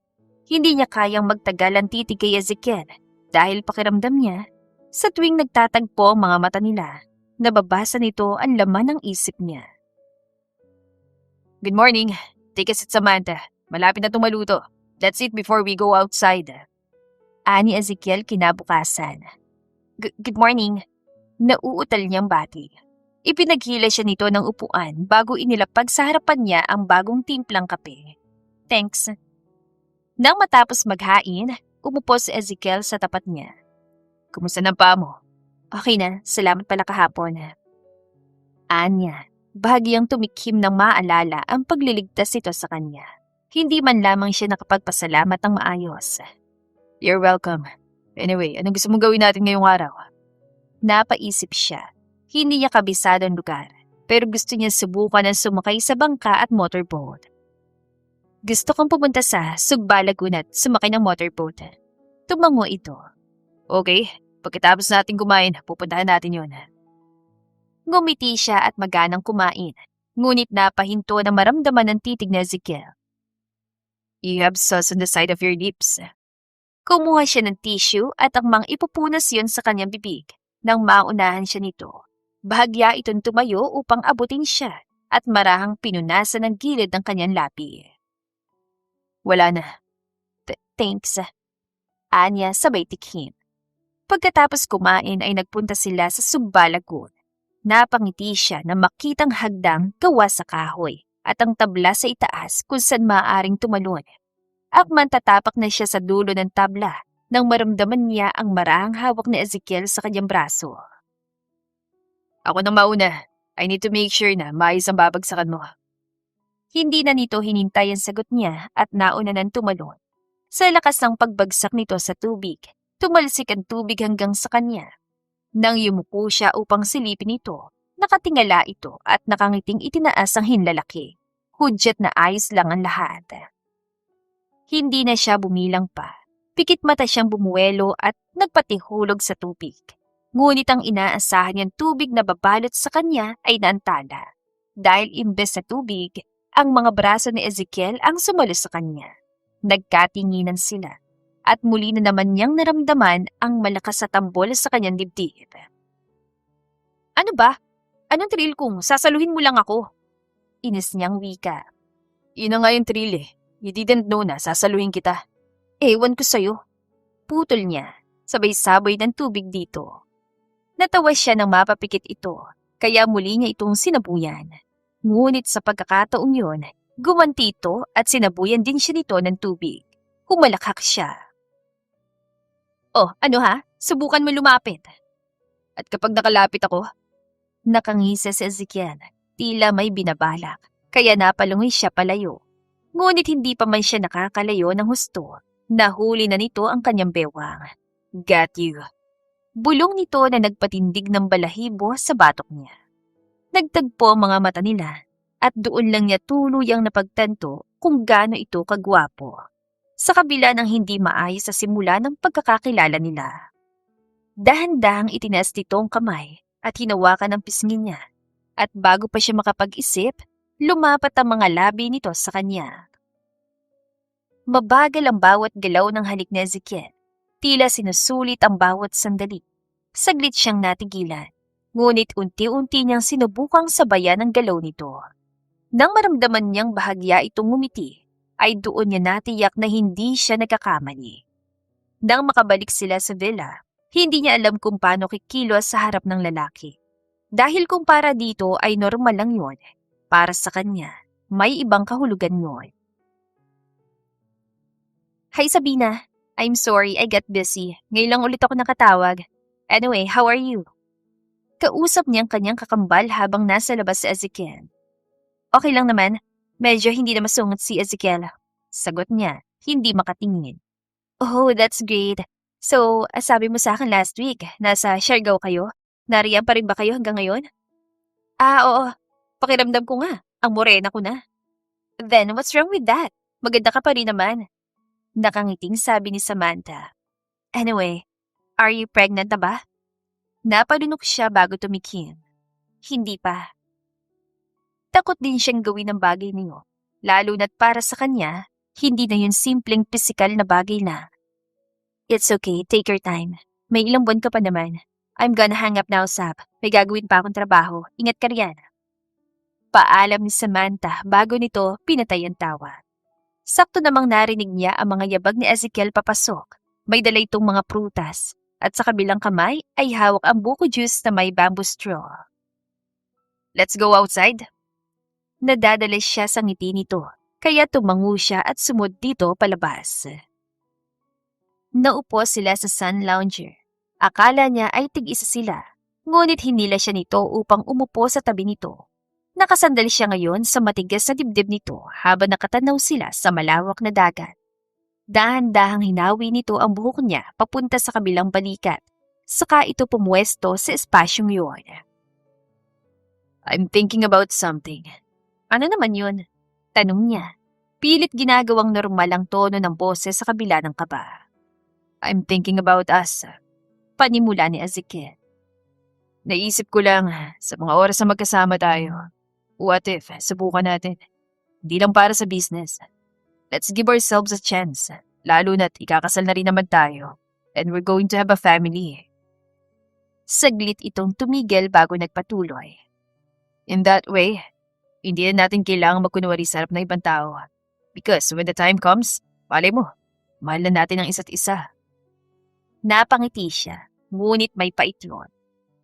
Hindi niya kayang magtagal ang titig kay Ezekiel dahil pakiramdam niya, sa tuwing nagtatagpo ang mga mata nila, nababasa nito ang laman ng isip niya. Good morning. Take a seat, Samantha. Malapit na tumaluto. Let's eat before we go outside. Ani Ezekiel kinabukasan. Good morning. Nauutal niyang bati. Ipinaghila siya nito ng upuan bago inilapag sa harapan niya ang bagong timplang kape. Thanks. Nang matapos maghain, umupo si Ezekiel sa tapat niya. Kumusta ng paa mo? Okay na, salamat pala kahapon. Anya, bahagyang tumikhim ng maalala ang pagliligtas ito sa kanya. Hindi man lamang siya nakapagpasalamat ng maayos. You're welcome. Anyway, anong gusto mong gawin natin ngayong araw? Napaisip siya. Hindi niya kabisado ang lugar, pero gusto niya subukan ang sumakay sa bangka at motorboat. Gusto kong pumunta sa Sugba Lagoon at sumakay ng motorboat. Tumango ito. Okay, pagkatapos natin kumain, pupuntahan natin yun. Ngumiti siya at maganang kumain, ngunit napahinto na maramdaman ng titig ni Ezekiel. You have sauce on the side of your lips. Kumuha siya ng tissue at akmang ipupunas yun sa kanyang bibig nang maunahan siya nito. Bahagya itong tumayo upang abutin siya at marahang pinunasan ng gilid ng kanyang labi. Wala na. Thanks. Anya sabay tikhim. Pagkatapos kumain ay nagpunta sila sa Sugba Lagoon. Napangiti siya na makitang hagdang gawa sa kahoy at ang tabla sa itaas kung saan maaaring tumalon. Akman tatapak na siya sa dulo ng tabla nang maramdaman niya ang marahang hawak ni Ezekiel sa kanyang braso. Ako nang mauna. I need to make sure na maayos ang babagsakan mo. Hindi na nito hinintay ang sagot niya at nauna nang tumalon. Sa lakas ng pagbagsak nito sa tubig, tumalsik ang tubig hanggang sa kanya. Nang yumuko siya upang silipin ito, nakatingala ito at nakangiting itinaas ang hinlalaki. Hudyat na ayos lang ang lahat. Hindi na siya bumilang pa. Pikit mata siyang bumuwelo at nagpatihulog sa tubig. Ngunit ang inaasahan niyang tubig na babalot sa kanya ay naantala. Dahil imbes sa tubig, ang mga braso ni Ezekiel ang sumalo sa kanya. Nagkatinginan sila. At muli na naman niyang naramdaman ang malakas sa tambol sa kanyang dibdib. Ano ba? Anong thrill kung sasaluhin mo lang ako? Inis niyang wika. Yun na nga yung thrill eh. You didn't know na sasaluhin kita. Ewan ko sa'yo. Putol niya, sabay-sabay ng tubig dito. Natawa siya nang mapapikit ito, kaya muli niya itong sinabuyan. Ngunit sa pagkakataong yun, gumanti ito at sinabuyan din siya nito ng tubig. Humalakhak siya. Oh, ano ha? Subukan mo lumapit. At kapag nakalapit ako? Nakangisa si Ezekiel, tila may binabalak, kaya napalungoy siya palayo. Ngunit hindi pa man siya nakakalayo ng husto. Nahuli na nito ang kanyang bewang. Got you. Bulong nito na nagpatindig ng balahibo sa batok niya. Nagtagpo ang mga mata nila at doon lang niya tuluyang napagtanto kung gaano ito kagwapo. Sa kabila ng hindi maayos sa simula ng pagkakakilala nila. Dahan-dahang itinaas nito ang kamay at hinawakan ang pisngi niya. At bago pa siya makapag-isip, lumapat ang mga labi nito sa kanya. Mabagal ang bawat galaw ng halik ni Ezekiel. Tila sinusulit ang bawat sandali. Saglit siyang natigilan. Ngunit unti-unti niyang sinubukang sabayan ang galaw nito. Nang maramdaman niyang bahagya itong ngumiti, ay doon niya natiyak na hindi siya nagkakamali. Nang makabalik sila sa villa, hindi niya alam kung paano kikilos sa harap ng lalaki. Dahil kung para dito ay normal lang yun, para sa kanya, may ibang kahulugan yun. Hi Sabina, I'm sorry I got busy. Ngayon lang ulit ako nakatawag. Anyway, how are you? Kausap niya ang kanyang kakambal habang nasa labas si Ezekiel. Okay lang naman, medyo hindi na masungot si Ezekiel. Sagot niya, hindi makatingin. Oh, that's great. So, sabi mo sa akin last week, nasa Siargao kayo? Nariyan pa rin ba kayo hanggang ngayon? Oo. Pakiramdam ko nga, ang morena ko na. Then, what's wrong with that? Maganda ka pa rin naman. Nakangiting sabi ni Samantha. Anyway, are you pregnant na ba? Napalunok siya bago tumikim. Hindi pa. Takot din siyang gawin ang bagay niyo, lalo na't para sa kanya, hindi na yun simpleng pisikal na bagay na. It's okay, take your time. May ilang buwan ka pa naman. I'm gonna hang up now, Sab. May gagawin pa akong trabaho. Ingat ka riyan. Paalam ni Samantha bago nito pinatay ang tawa. Sakto namang narinig niya ang mga yabag ni Ezekiel papasok. May dala itong mga prutas at sa kabilang kamay ay hawak ang buko juice na may bamboo straw. Let's go outside. Nadadala siya sa ngiti nito, kaya tumango siya at sumod dito palabas. Naupo sila sa sun lounger. Akala niya ay tig-isa sila, ngunit hinila siya nito upang umupo sa tabi nito. Nakasandal siya ngayon sa matigas na dibdib nito habang nakatanaw sila sa malawak na dagat. Dahan-dahang hinawi nito ang buhok niya papunta sa kabilang balikat, saka ito pumuwesto sa espasyong yun. I'm thinking about something. Ano naman yun? Tanong niya. Pilit ginagawang normal ang tono ng boses sa kabila ng kaba. I'm thinking about us. Panimula ni Ezekiel. Naisip ko lang, sa mga oras na magkasama tayo, what if, subukan natin. Hindi lang para sa business. Let's give ourselves a chance, lalo na't ikakasal na rin naman tayo. And we're going to have a family. Saglit itong tumigil bago nagpatuloy. In that way, hindi na natin kailangang magkunwari sa harap ng ibang tao. Because when the time comes, malay mo, mahal na natin ang isa't isa. Napangiti siya, ngunit may paitlon.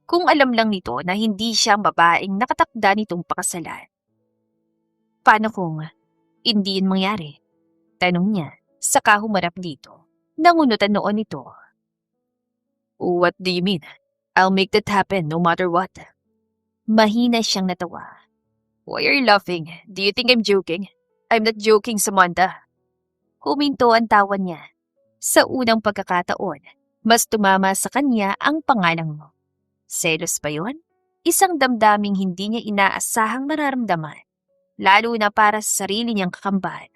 Kung alam lang nito na hindi siya ang babaeng nakatakda nitong pakasalan. Paano kung hindi yun mangyari? Tanong niya, saka humarap dito. Nangunutan noon ito. What do you mean? I'll make that happen no matter what. Mahina siyang natawa. Why are you laughing? Do you think I'm joking? I'm not joking, Samantha. Huminto ang tawa niya. Sa unang pagkakataon, mas tumama sa kanya ang pangalang mo. Selos ba yun? Isang damdaming hindi niya inaasahang mararamdaman, lalo na para sa sarili niyang kakambal.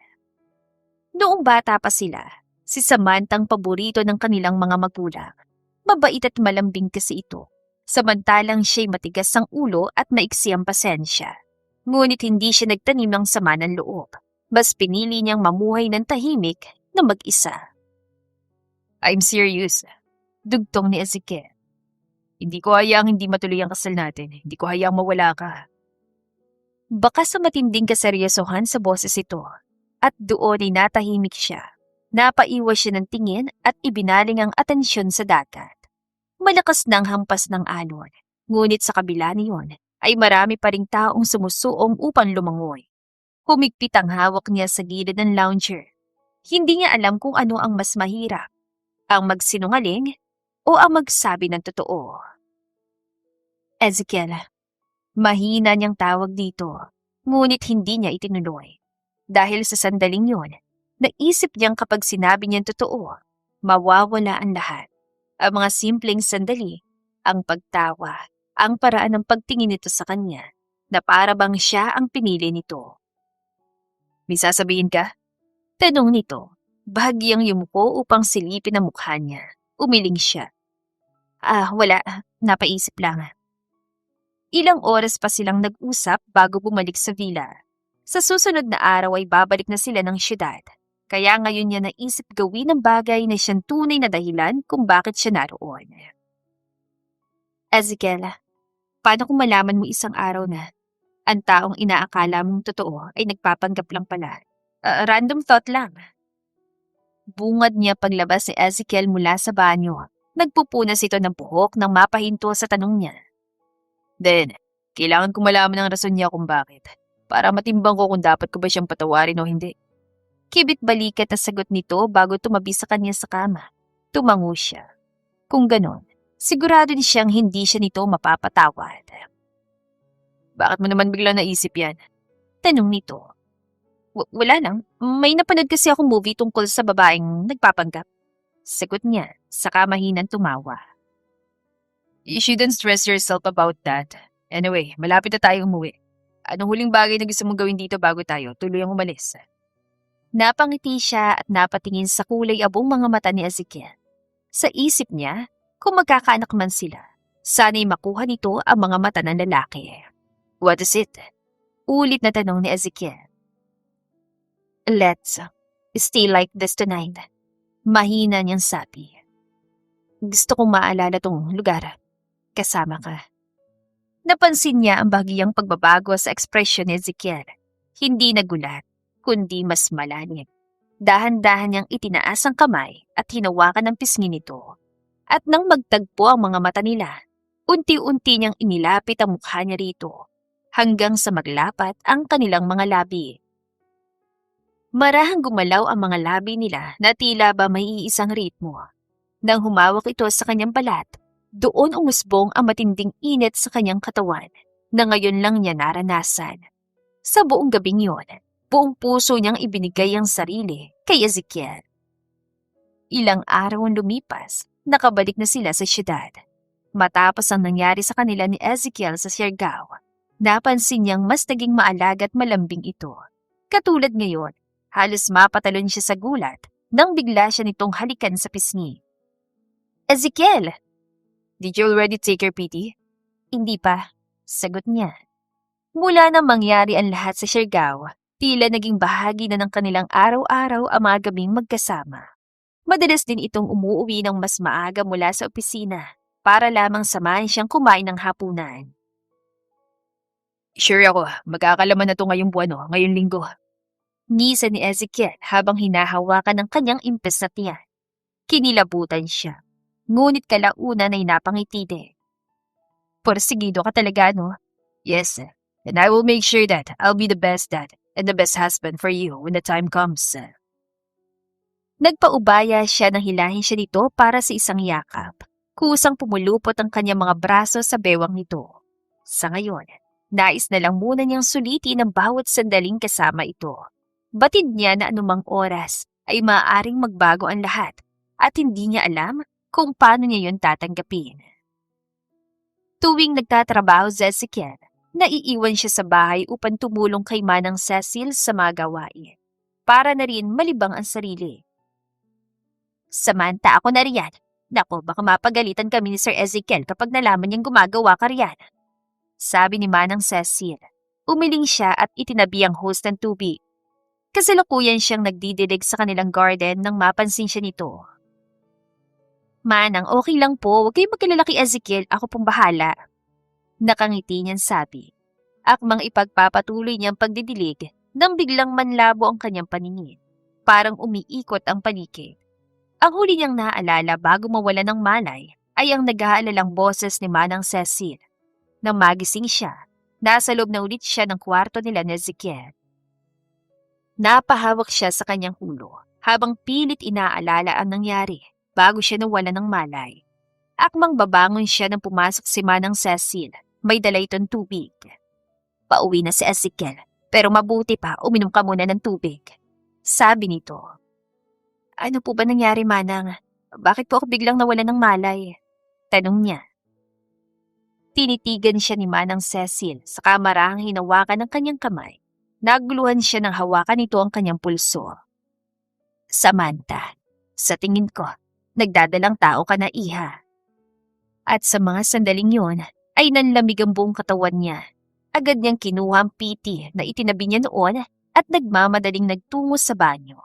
Noong bata pa sila, si Samantha ang paborito ng kanilang mga magulang. Mabait at malambing kasi ito, samantalang siya'y matigas ang ulo at maiksi ang pasensya. Ngunit hindi siya nagtanim ng sama ng loob. Mas pinili niyang mamuhay ng tahimik na mag-isa. I'm serious. Dugtong ni Ezekiel. Hindi ko hayaang hindi matuloy ang kasal natin. Hindi ko hayaang mawala ka. Baka sa matinding kaseryosohan sa boses ito. At doon ay natahimik siya. Napaiwas siya ng tingin at ibinaling ang atensyon sa dagat. Malakas ng hampas ng alon. Ngunit sa kabila niyon, ay marami pa ring taong sumusuong upang lumangoy. Humigpit ang hawak niya sa gilid ng lounger. Hindi niya alam kung ano ang mas mahirap, ang magsinungaling o ang magsabi ng totoo. Ezekiel, mahina niyang tawag dito, ngunit hindi niya itinuloy. Dahil sa sandaling yon, naisip niyang kapag sinabi niyang totoo, mawawala ang lahat. Ang mga simpleng sandali, ang pagtawa, ang paraan ng pagtingin nito sa kanya, na para bang siya ang pinili nito. May sasabihin ka? Tanong nito, bahagyang yumuko upang silipin ang mukha niya. Umiling siya. Wala. Napaisip lang. Ilang oras pa silang nag-usap bago bumalik sa villa. Sa susunod na araw ay babalik na sila ng syudad. Kaya ngayon niya naisip gawin ang bagay na siyang tunay na dahilan kung bakit siya naroon. Ezekiel, paano kung malaman mo isang araw na ang taong inaakala mong totoo ay nagpapanggap lang pala? Random thought lang. Bungad niya paglabas ni Ezekiel mula sa banyo. Nagpupunas ito ng buhok nang mapahinto sa tanong niya. Then, kailangan ko malaman ang rason niya kung bakit. Para matimbang ko kung dapat ko ba siyang patawarin o hindi. Kibit balikat na sagot nito bago tumabi sa kanya sa kama. Tumango siya. Kung ganon, sigurado din siyang hindi siya nito mapapatawad. Bakit mo naman bigla naisip yan? Tanong nito. Wala lang. May napanood kasi akong movie tungkol sa babaeng nagpapanggap. Sagot niya, saka mahinang tumawa. You shouldn't stress yourself about that. Anyway, malapit na tayo umuwi. Anong huling bagay na gusto mong gawin dito bago tayo tuluyang umalis? Napangiti siya at napatingin sa kulay abong mga mata ni Ezekiel. Sa isip niya, kung magkakaanak man sila, sana'y makuha nito ang mga mata ng lalaki. What is it? Ulit na tanong ni Ezekiel. Let's stay like this tonight. Mahina niyang sabi. Gusto kong maalala tong lugar. Kasama ka. Napansin niya ang bahagyang pagbabago sa ekspresyon ni Ezekiel. Hindi nagulat, kundi mas malalim. Dahan-dahan niyang itinaas ang kamay at hinawakan ang pisngi nito. At nang magtagpo ang mga mata nila, unti-unti niyang inilapit ang mukha niya rito, hanggang sa maglapat ang kanilang mga labi. Marahang gumalaw ang mga labi nila na tila ba may iisang ritmo. Nang humawak ito sa kanyang balat, doon umusbong ang matinding init sa kanyang katawan na ngayon lang niya naranasan. Sa buong gabing yun, buong puso niyang ibinigay ang sarili kay Ezekiel. Ilang araw ang lumipas, nakabalik na sila sa syudad. Matapos ang nangyari sa kanila ni Ezekiel sa Siargao, napansin niyang mas naging maalag at malambing ito. Katulad ngayon, halos mapatalon siya sa gulat nang bigla siya nitong halikan sa pisngi. Ezekiel! Did you already take your PT? Hindi pa, sagot niya. Mula nang mangyari ang lahat sa Siargao, tila naging bahagi na ng kanilang araw-araw ang mga gabing magkasama. Madalas din itong umuuwi ng mas maaga mula sa opisina para lamang samahan siyang kumain ng hapunan. Sure ako, magkakalaman na to ngayong buwan ngayong linggo. Nisa ni Ezekiel habang hinahawakan ng kanyang impes na tiyan. Kinilabutan siya, ngunit kalaunan ay napangiti din. Porsigido ka talaga, no? Yes, and I will make sure that I'll be the best dad and the best husband for you when the time comes. Nagpaubaya siya nang hilahin siya nito para sa isang yakap. Kusang pumulupot ang kanyang mga braso sa bewang nito. Sa ngayon, nais na lang muna niyang sulitin ang bawat sandaling kasama ito. Batid niya na anumang oras ay maaaring magbago ang lahat at hindi niya alam kung paano niya yun tatanggapin. Tuwing nagtatrabaho si Ezekiel, naiiwan siya sa bahay upang tumulong kay Manang Cecil sa mga gawain, para na rin malibang ang sarili. Samantha, ako na riyan. Naku, baka mapagalitan kami ni Sir Ezekiel kapag nalaman niyang gumagawa ka riyan. Sabi ni Manang Cecil. Umiling siya at itinabi ang hose ng tubig. Kasalukuyan siyang nagdidilig sa kanilang garden nang mapansin siya nito. Manang, okay lang po. Huwag kayong magkalala kay Ezekiel. Ako pong bahala. Nakangiti niyang sabi. Akmang ipagpapatuloy niyang pagdidilig nang biglang manlabo ang kanyang paningin. Parang umiikot ang paligid. Ang huli niyang naaalala bago mawala ng malay ay ang nag-aalalang boses ni Manang Cecil. Nang magising siya, nasa loob na ulit siya ng kwarto nila ni Ezekiel. Napahawak siya sa kanyang ulo habang pilit inaalala ang nangyari bago siya nawala ng malay. Akmang babangon siya nang pumasok si Manang Cecil. May dala itong tubig. Pauwi na si Ezekiel, pero mabuti pa uminom ka muna ng tubig. Sabi nito. Ano po ba nangyari, Manang? Bakit po ako biglang nawala ng malay? Tanong niya. Tinitigan siya ni Manang Cecil sa kamarahang hinawakan ng kanyang kamay. Naguluhan siya nang hawakan nito ang kanyang pulso. Samantha, sa tingin ko, nagdadalang tao ka na, iha. At sa mga sandaling yun, ay nanlamig ang buong katawan niya. Agad niyang kinuha ang PT na itinabi niya noon at nagmamadaling nagtungo sa banyo.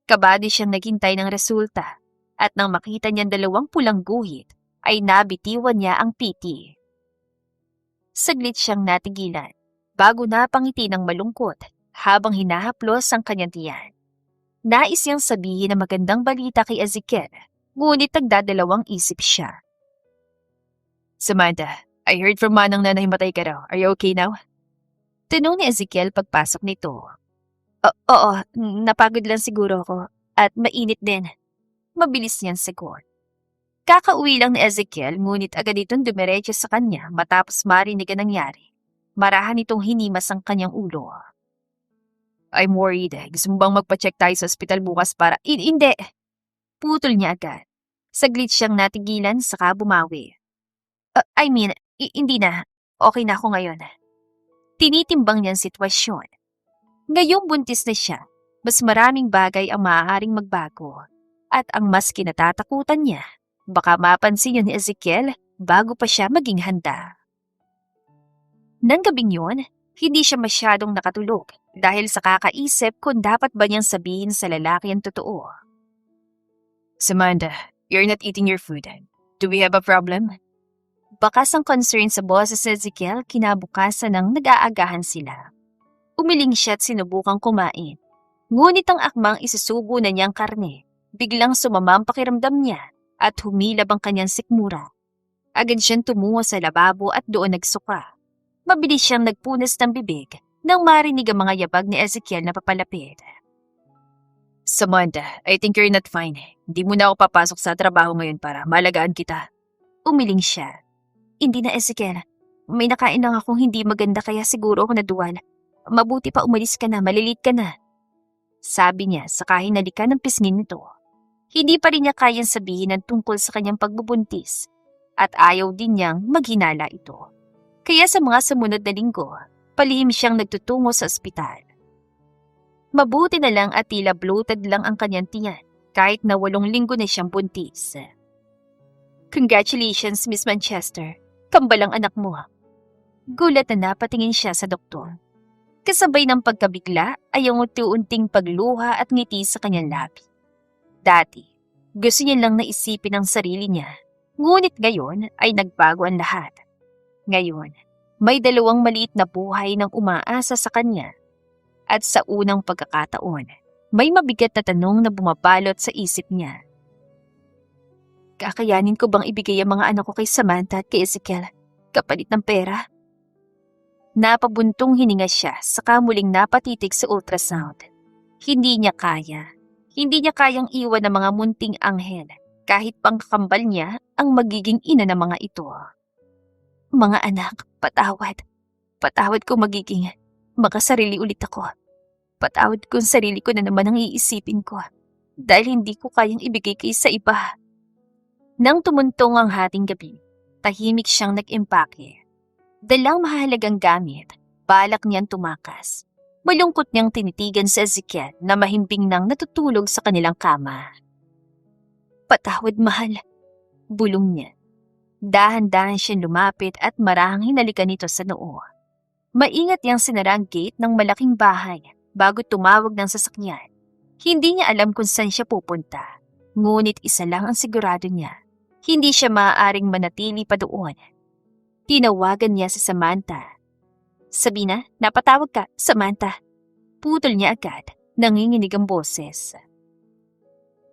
Kabado siyang naghintay ng resulta at nang makita niyang 2 pulang guhit ay nabitiwan niya ang PT. Saglit siyang natigilan bago napangiti ng malungkot habang hinahaplos ang kanyang tiyan. Nais niyang sabihin na magandang balita kay Ezekiel, ngunit nagdadalawang isip siya. Samantha, I heard from Manang na nahimatay ka raw. Are you okay now? Tanong ni Ezekiel pagpasok nito. Oo, napagod lang siguro ako at mainit din. Mabilis niyang sagot. Kakauwi lang ni Ezekiel ngunit agad itong dumiretso sa kanya matapos marinig ang nangyari. Marahan itong hinimas ang kanyang ulo. I'm worried. Gusto mo bang magpa-check tayo sa ospital bukas para... Hindi! Putol niya agad. Saglit siyang natigilan saka bumawi. Hindi na. Okay na ako ngayon. Tinitimbang niyang sitwasyon. Ngayong buntis na siya, mas maraming bagay ang maaaring magbago. At ang mas kinatatakutan niya, baka mapansin niya ni Ezekiel bago pa siya maging handa. Nang gabing yun, hindi siya masyadong nakatulog dahil sa kakaisip kung dapat ba niyang sabihin sa lalaki ang totoo. Samantha, you're not eating your food. Do we have a problem? Bakas ang concern sa boses ni Ezekiel kinabukasan nang nag-aagahan sila. Umiling siya at sinubukang kumain. Ngunit ang akmang isusubo na niyang karne, biglang sumama ang pakiramdam niya at humilab ang kanyang sikmura. Agad siyang tumungo sa lababo at doon nagsuka. Mabilis siyang nagpunas ng bibig nang marinig ang mga yabag ni Ezekiel na papalapit. Samantha, I think you're not fine. Hindi mo na ako papasok sa trabaho ngayon para malagaan kita. Umiling siya. Hindi na, Ezekiel. May nakain lang akong hindi maganda kaya siguro ako naduwal. Mabuti pa umalis ka na, malilit ka na. Sabi niya saka hinalikan ng pisngin nito. Hindi pa rin niya kayang sabihin ang tungkol sa kanyang pagbubuntis at ayaw din niyang maghinala ito. Kaya sa mga sumunod na linggo, palihim siyang nagtutungo sa ospital. Mabuti na lang at tila bloated lang ang kanyang tiyan kahit na 8 linggo na siyang buntis. Congratulations, Miss Manchester. Kambal ang anak mo. Gulat na napatingin siya sa doktor. Kasabay ng pagkabigla ay ang unti-unting pagluha at ngiti sa kanyang labi. Dati, gusto niya lang naisipin ang sarili niya, ngunit ngayon ay nagbago ang lahat. Ngayon, may 2 maliit na buhay nang umaasa sa kanya. At sa unang pagkakataon, may mabigat na tanong na bumabalot sa isip niya. Kakayanin ko bang ibigay ang mga anak ko kay Samantha at kay Ezekiel kapalit ng pera? Napabuntong hininga siya saka muling napatitig sa ultrasound. Hindi niya kaya. Hindi niya kayang iwan ng mga munting anghel kahit pangkakambal niya ang magiging ina ng mga ito. Mga anak, patawad. Patawad ko magiging makasarili ulit ako. Patawad kung sarili ko na naman ang iisipin ko dahil hindi ko kayang ibigay kayo sa iba. Nang tumuntong ang hating gabi, tahimik siyang nag-impake. Dalang mahalagang gamit, balak niyang tumakas. Malungkot niyang tinitigan si Ezekiel na mahimbing nang natutulog sa kanilang kama. Patawad, mahal. Bulong niya. Dahan-dahan siyang lumapit at marahang hinalikan nito sa noo. Maingat niyang sinara ang gate ng malaking bahay bago tumawag ng sasakyan. Hindi niya alam kung saan siya pupunta. Ngunit isa lang ang sigurado niya. Hindi siya maaaring manatili pa doon. Tinawagan niya si Samantha. Sabina, napatawag ka, Samantha. Putol niya agad, nanginginig ang boses.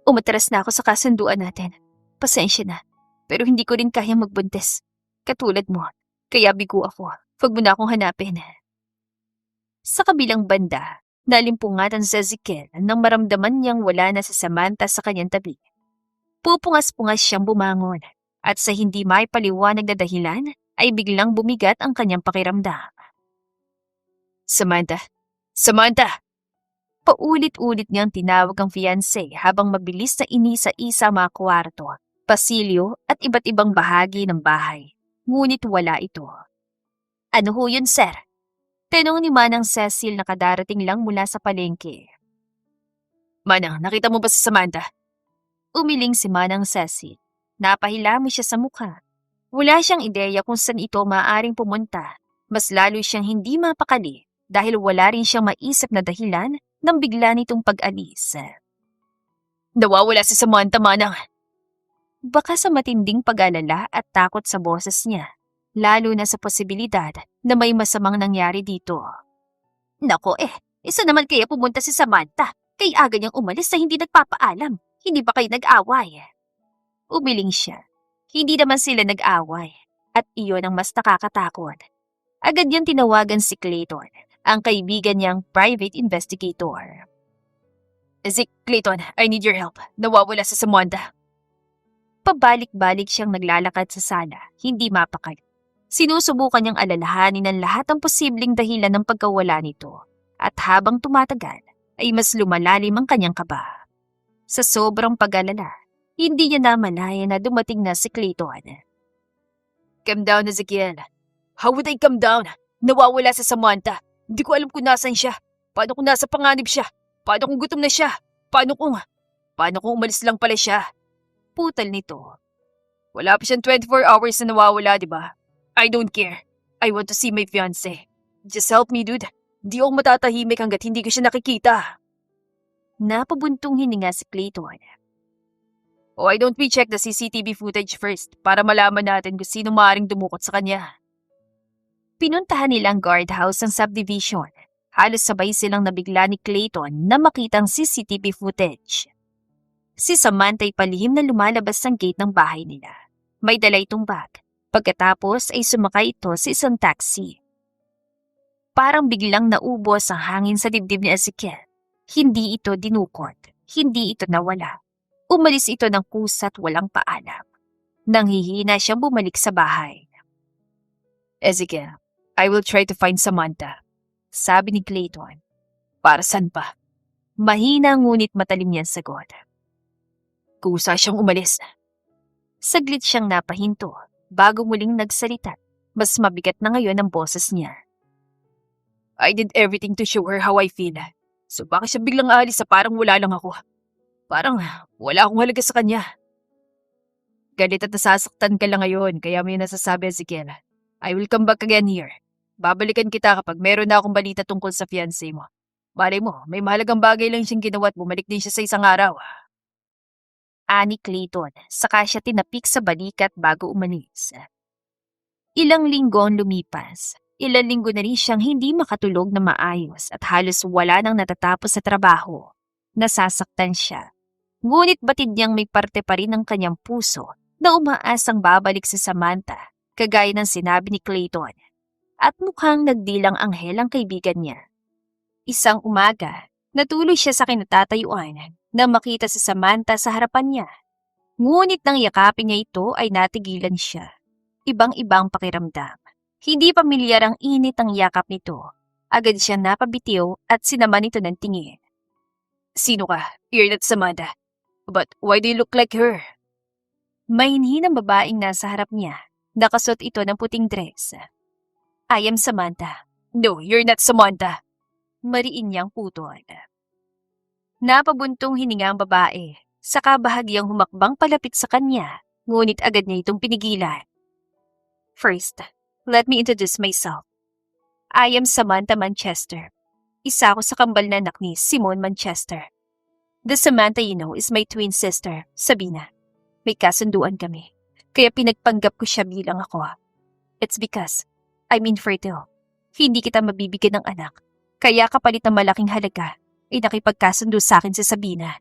Umatras na ako sa kasunduan natin. Pasensya na, pero hindi ko rin kayang magbuntis. Katulad mo, kaya bigo ako. Huwag mo na akong hanapin. Sa kabilang banda, nalimpungatan si Ezekiel nang maramdaman niyang wala na si Samantha sa kanyang tabi. Pupungas-pungas siyang bumangon at sa hindi may paliwanag na dahilan ay biglang bumigat ang kanyang pakiramdam. Samantha! Samantha! Paulit-ulit niyang tinawag ang fiancé habang mabilis na inisa-isa mga kwarto, pasilyo at iba't ibang bahagi ng bahay. Ngunit wala ito. Ano ho yun, sir? Tanong ni Manang Cecil na kadarating lang mula sa palengke. Manang, nakita mo ba si Samantha? Umiling si Manang Cecil. Napahilamo siya sa mukha. Wala siyang ideya kung saan ito maaaring pumunta. Mas lalo siyang hindi mapakali dahil wala rin siyang maisip na dahilan nang bigla nitong pag-alis. Nawawala si Samantha, Manang. Baka sa matinding pag-alala at takot sa boses niya, lalo na sa posibilidad na may masamang nangyari dito. Nako isa naman kaya pumunta si Samantha. Kay aga niyang umalis na hindi nagpapaalam. Hindi ba kayo nag-away? Umiling siya. Hindi naman sila nag-away. At iyon ang mas nakakatakot. Agad niyang tinawagan si Clayton, ang kaibigan niyang private investigator. Clayton, I need your help. Nawawala si Samantha. Pabalik-balik siyang naglalakad sa sala, hindi mapakali. Sinusubukan niyang alalahanin ang lahat ng posibleng dahilan ng pagkawala nito. At habang tumatagal, ay mas lumalalim ang kanyang kaba. Sa sobrang pag-alala, hindi niya namalaya na dumating na si Clayton. Calm down, Ezekiel. How would I calm down? Nawawala si Samantha. Hindi ko alam kung nasan siya. Paano kung nasa panganib siya? Paano kung gutom na siya? Paano kung umalis lang pala siya? Putal nito. Wala pa siyang 24 hours na nawawala, di ba? I don't care. I want to see my fiancé. Just help me, dude. Di ako matatahimik hanggat hindi ko siya nakikita. Napabuntong hininga si Clayton. Why don't we check the CCTV footage first para malaman natin kung sino maaaring dumukot sa kanya? Pinuntahan nilang guardhouse ng subdivision. Halos sabay silang nabigla ni Clayton na makitang CCTV footage. Si Samantha ay palihim na lumalabas ng gate ng bahay nila. May dala itong bag. Pagkatapos ay sumakay ito sa isang taxi. Parang biglang naubos ang hangin sa dibdib ni Ezekiel. Hindi ito dinukot. Hindi ito nawala. Umalis ito ng kusa't walang paalam. Nanghihina siyang bumalik sa bahay. Ezekiel, I will try to find Samantha. Sabi ni Clayton. Para saan pa? Mahina ngunit matalim niyang sagot. Kusa siyang umalis. Saglit siyang napahinto bago muling nagsalita. Mas mabigat na ngayon ang boses niya. I did everything to show her how I feel. So bakit siya biglang aalis sa parang wala lang ako? Parang wala akong halaga sa kanya. Galit at nasasaktan ka lang ngayon kaya may nasasabi, Ezekiel. I will come back again here. Babalikan kita kapag meron na akong balita tungkol sa fiancé mo. Malay mo, may mahalagang bagay lang siyang ginawa at bumalik din siya sa isang araw. Ani Clayton, saka siya tinapik sa balikat bago umalis. Ilang linggo ang lumipas. Ilang linggo na rin siyang hindi makatulog na maayos at halos wala nang natatapos sa trabaho. Nasasaktan siya. Ngunit batid niyang may parte pa rin ng kanyang puso na umaasang babalik si Samantha, kagaya ng sinabi ni Clayton. At mukhang nagdilang anghel ang kaibigan niya. Isang umaga, natulog siya sa kinatatayuan na makita si Samantha sa harapan niya. Ngunit nang yakapin niya ito ay natigilan siya. Ibang-ibang pakiramdam. Hindi pamilyar ang init ng yakap nito. Agad siyang napabitiw at sinama nito ng tingin. Sino ka? You're not Samantha. But why do you look like her? May hinihinang babaeng nasa harap niya. Nakasuot ito ng puting dress. I am Samantha. No, you're not Samantha. Mariin niyang putol. Napabuntong hininga ang babae. Saka bahagyang humakbang palapit sa kanya. Ngunit agad niya itong pinigilan. First, let me introduce myself. I am Samantha Manchester. Isa ako sa kambal na anak ni Simon Manchester. The Samantha you know is my twin sister, Sabina. May kasunduan kami, kaya pinagpanggap ko siya bilang ako. It's because I'm infertile. Hindi kita mabibigyan ng anak, kaya kapalit ng malaking halaga ay nakipagkasundo sa akin si Sabina.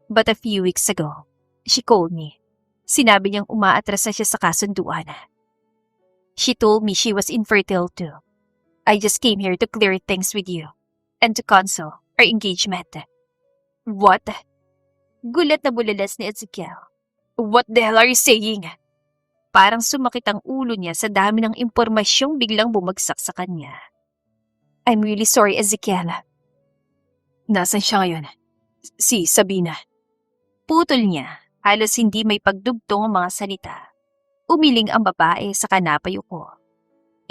But a few weeks ago, she called me. Sinabi niyang umaatras na siya sa kasunduan. She told me she was infertile too. I just came here to clear things with you and to cancel our engagement. What? Gulat na bulalas ni Ezekiel. What the hell are you saying? Parang sumakit ang ulo niya sa dami ng impormasyong biglang bumagsak sa kanya. I'm really sorry, Ezekiel. Nasaan siya ngayon? Si Sabina. Putol niya, halos hindi may pagdugtong ang mga salita. Umiling ang babae sa kanapayuko.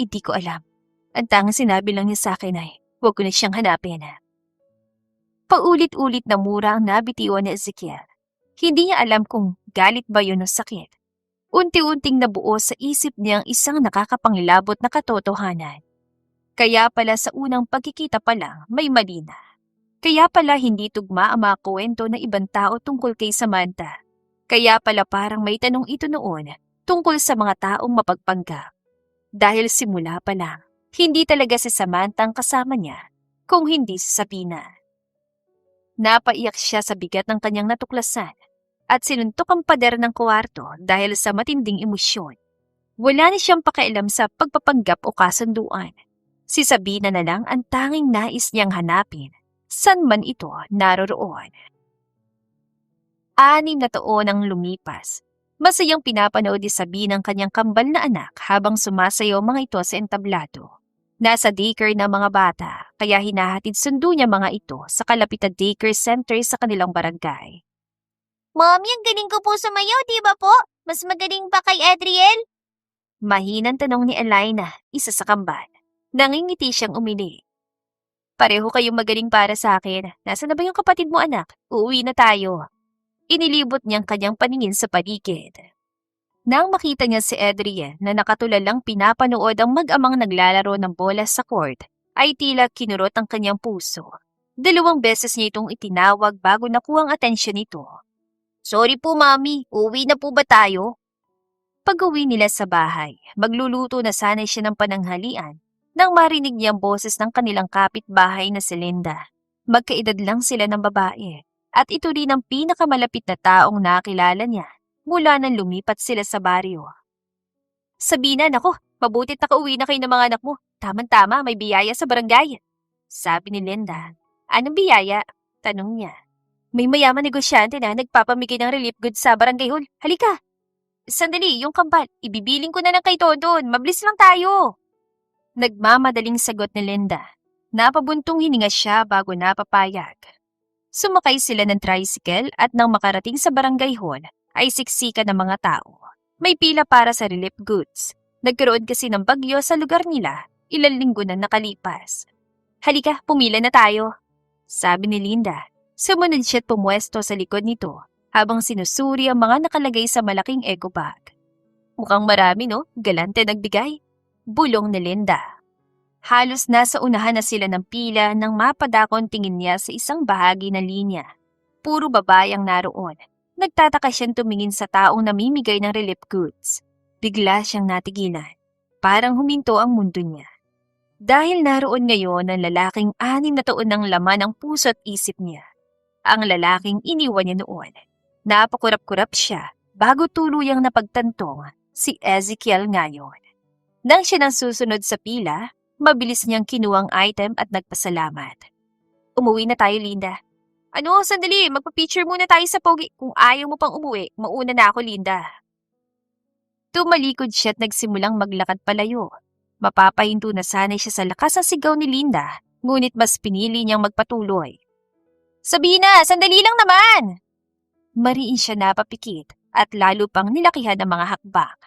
Hindi ko alam. Ang tangang sinabi lang niya sa akin ay, huwag ko na siyang hanapin. Paulit-ulit na mura ang nabitiwan ni Ezekiel. Hindi niya alam kung galit ba yun o sakit. Unti-unting nabuo sa isip niya ang isang nakakapanglabot na katotohanan. Kaya pala sa unang pagkikita pa lang may mali na. Kaya pala hindi tugma ang mga kwento ng ibang tao tungkol kay Samantha. Kaya pala parang may tanong ito noon tungkol sa mga taong mapagpanggap. Dahil simula pa lang, hindi talaga si Samantha ang kasama niya, kung hindi si Sabina. Napaiyak siya sa bigat ng kanyang natuklasan at sinuntok ang pader ng kwarto dahil sa matinding emosyon. Wala na siyang pakialam sa pagpapanggap o kasunduan. Si Sabina na lang ang tanging nais niyang hanapin, san man ito naroroon. 6 na taon ang lumipas. Masayang pinapanood ni Sabina ang kanyang kambal na anak habang sumasayaw mga ito sa entablado. Nasa daycare na mga bata, kaya hinahatid sundo niya mga ito sa kalapit na daycare center sa kanilang barangay. Mommy, ang galing ko po sumayaw, di ba po? Mas magaling pa kay Adriel? Mahinang tanong ni Elena, isa sa kambal. Nangingiti siyang umili. Pareho kayong magaling para sa akin. Nasaan na ba yung kapatid mo, anak? Uuwi na tayo. Inilibot niyang kanyang paningin sa paligid. Nang makita niya si Adrian na nakatulalang pinapanood ang mag-amang naglalaro ng bola sa court, ay tila kinurot ang kanyang puso. 2 beses niya itong itinawag bago nakuha ang atensyon nito. Sorry po, Mommy. Uwi na po ba tayo? Pag-uwi nila sa bahay, magluluto na sana siya ng pananghalian nang marinig niya ang boses ng kanilang kapitbahay na si Linda. Magkaedad lang sila ng babae at ito rin ang pinakamalapit na taong nakilala niya mula nang lumipat sila sa baryo. Sabina, nako, mabutit nakauwi na kayo ng mga anak mo. Tama-tama, may biyaya sa barangay. Sabi ni Linda. Anong biyaya? Tanong niya. May mayaman negosyante na nagpapamigay ng relief goods sa barangay hall. Halika! Sandali, yung kambal. Ibibiling ko na lang kay Tondon. Mabilis lang tayo. Nagmamadaling sagot ni Linda. Napabuntong hininga siya bago napapayag. Sumakay sila ng tricycle at nang makarating sa barangay hall, ay siksikan ng mga tao. May pila para sa relief goods. Nagkaroon kasi ng bagyo sa lugar nila, ilang linggo na nakalipas. Halika, pumila na tayo. Sabi ni Linda. Sumunod siya't pumwesto sa likod nito habang sinusuri ang mga nakalagay sa malaking eco bag. Mukhang marami, no? Galante nagbigay. Bulong ni Linda. Halos nasa unahan na sila ng pila nang mapadakon tingin niya sa isang bahagi ng linya. Puro babae ang naroon. Nagtataka siyang tumingin sa taong namimigay ng relief goods. Bigla siyang natigilan. Parang huminto ang mundo niya. Dahil naroon ngayon ang lalaking 6 na taon ng laman ng puso at isip niya. Ang lalaking iniwan niya noon. Napakurap-kurap siya bago tuluyang napagtantong si Ezekiel ngayon. Nang siya nang susunod sa pila, mabilis niyang kinuwang item at nagpasalamat. Umuwi na tayo, Linda. Ano, sandali, magpa-picture muna tayo sa pogi. Kung ayaw mo pang umuwi, mauna na ako, Linda. Tumalikod siya at nagsimulang maglakad palayo. Mapapahinto na sanay siya sa lakas ng sigaw ni Linda, ngunit mas pinili niyang magpatuloy. Sabina, sandali lang naman! Mariin siya napapikit at lalo pang nilakihan ng mga hakbang.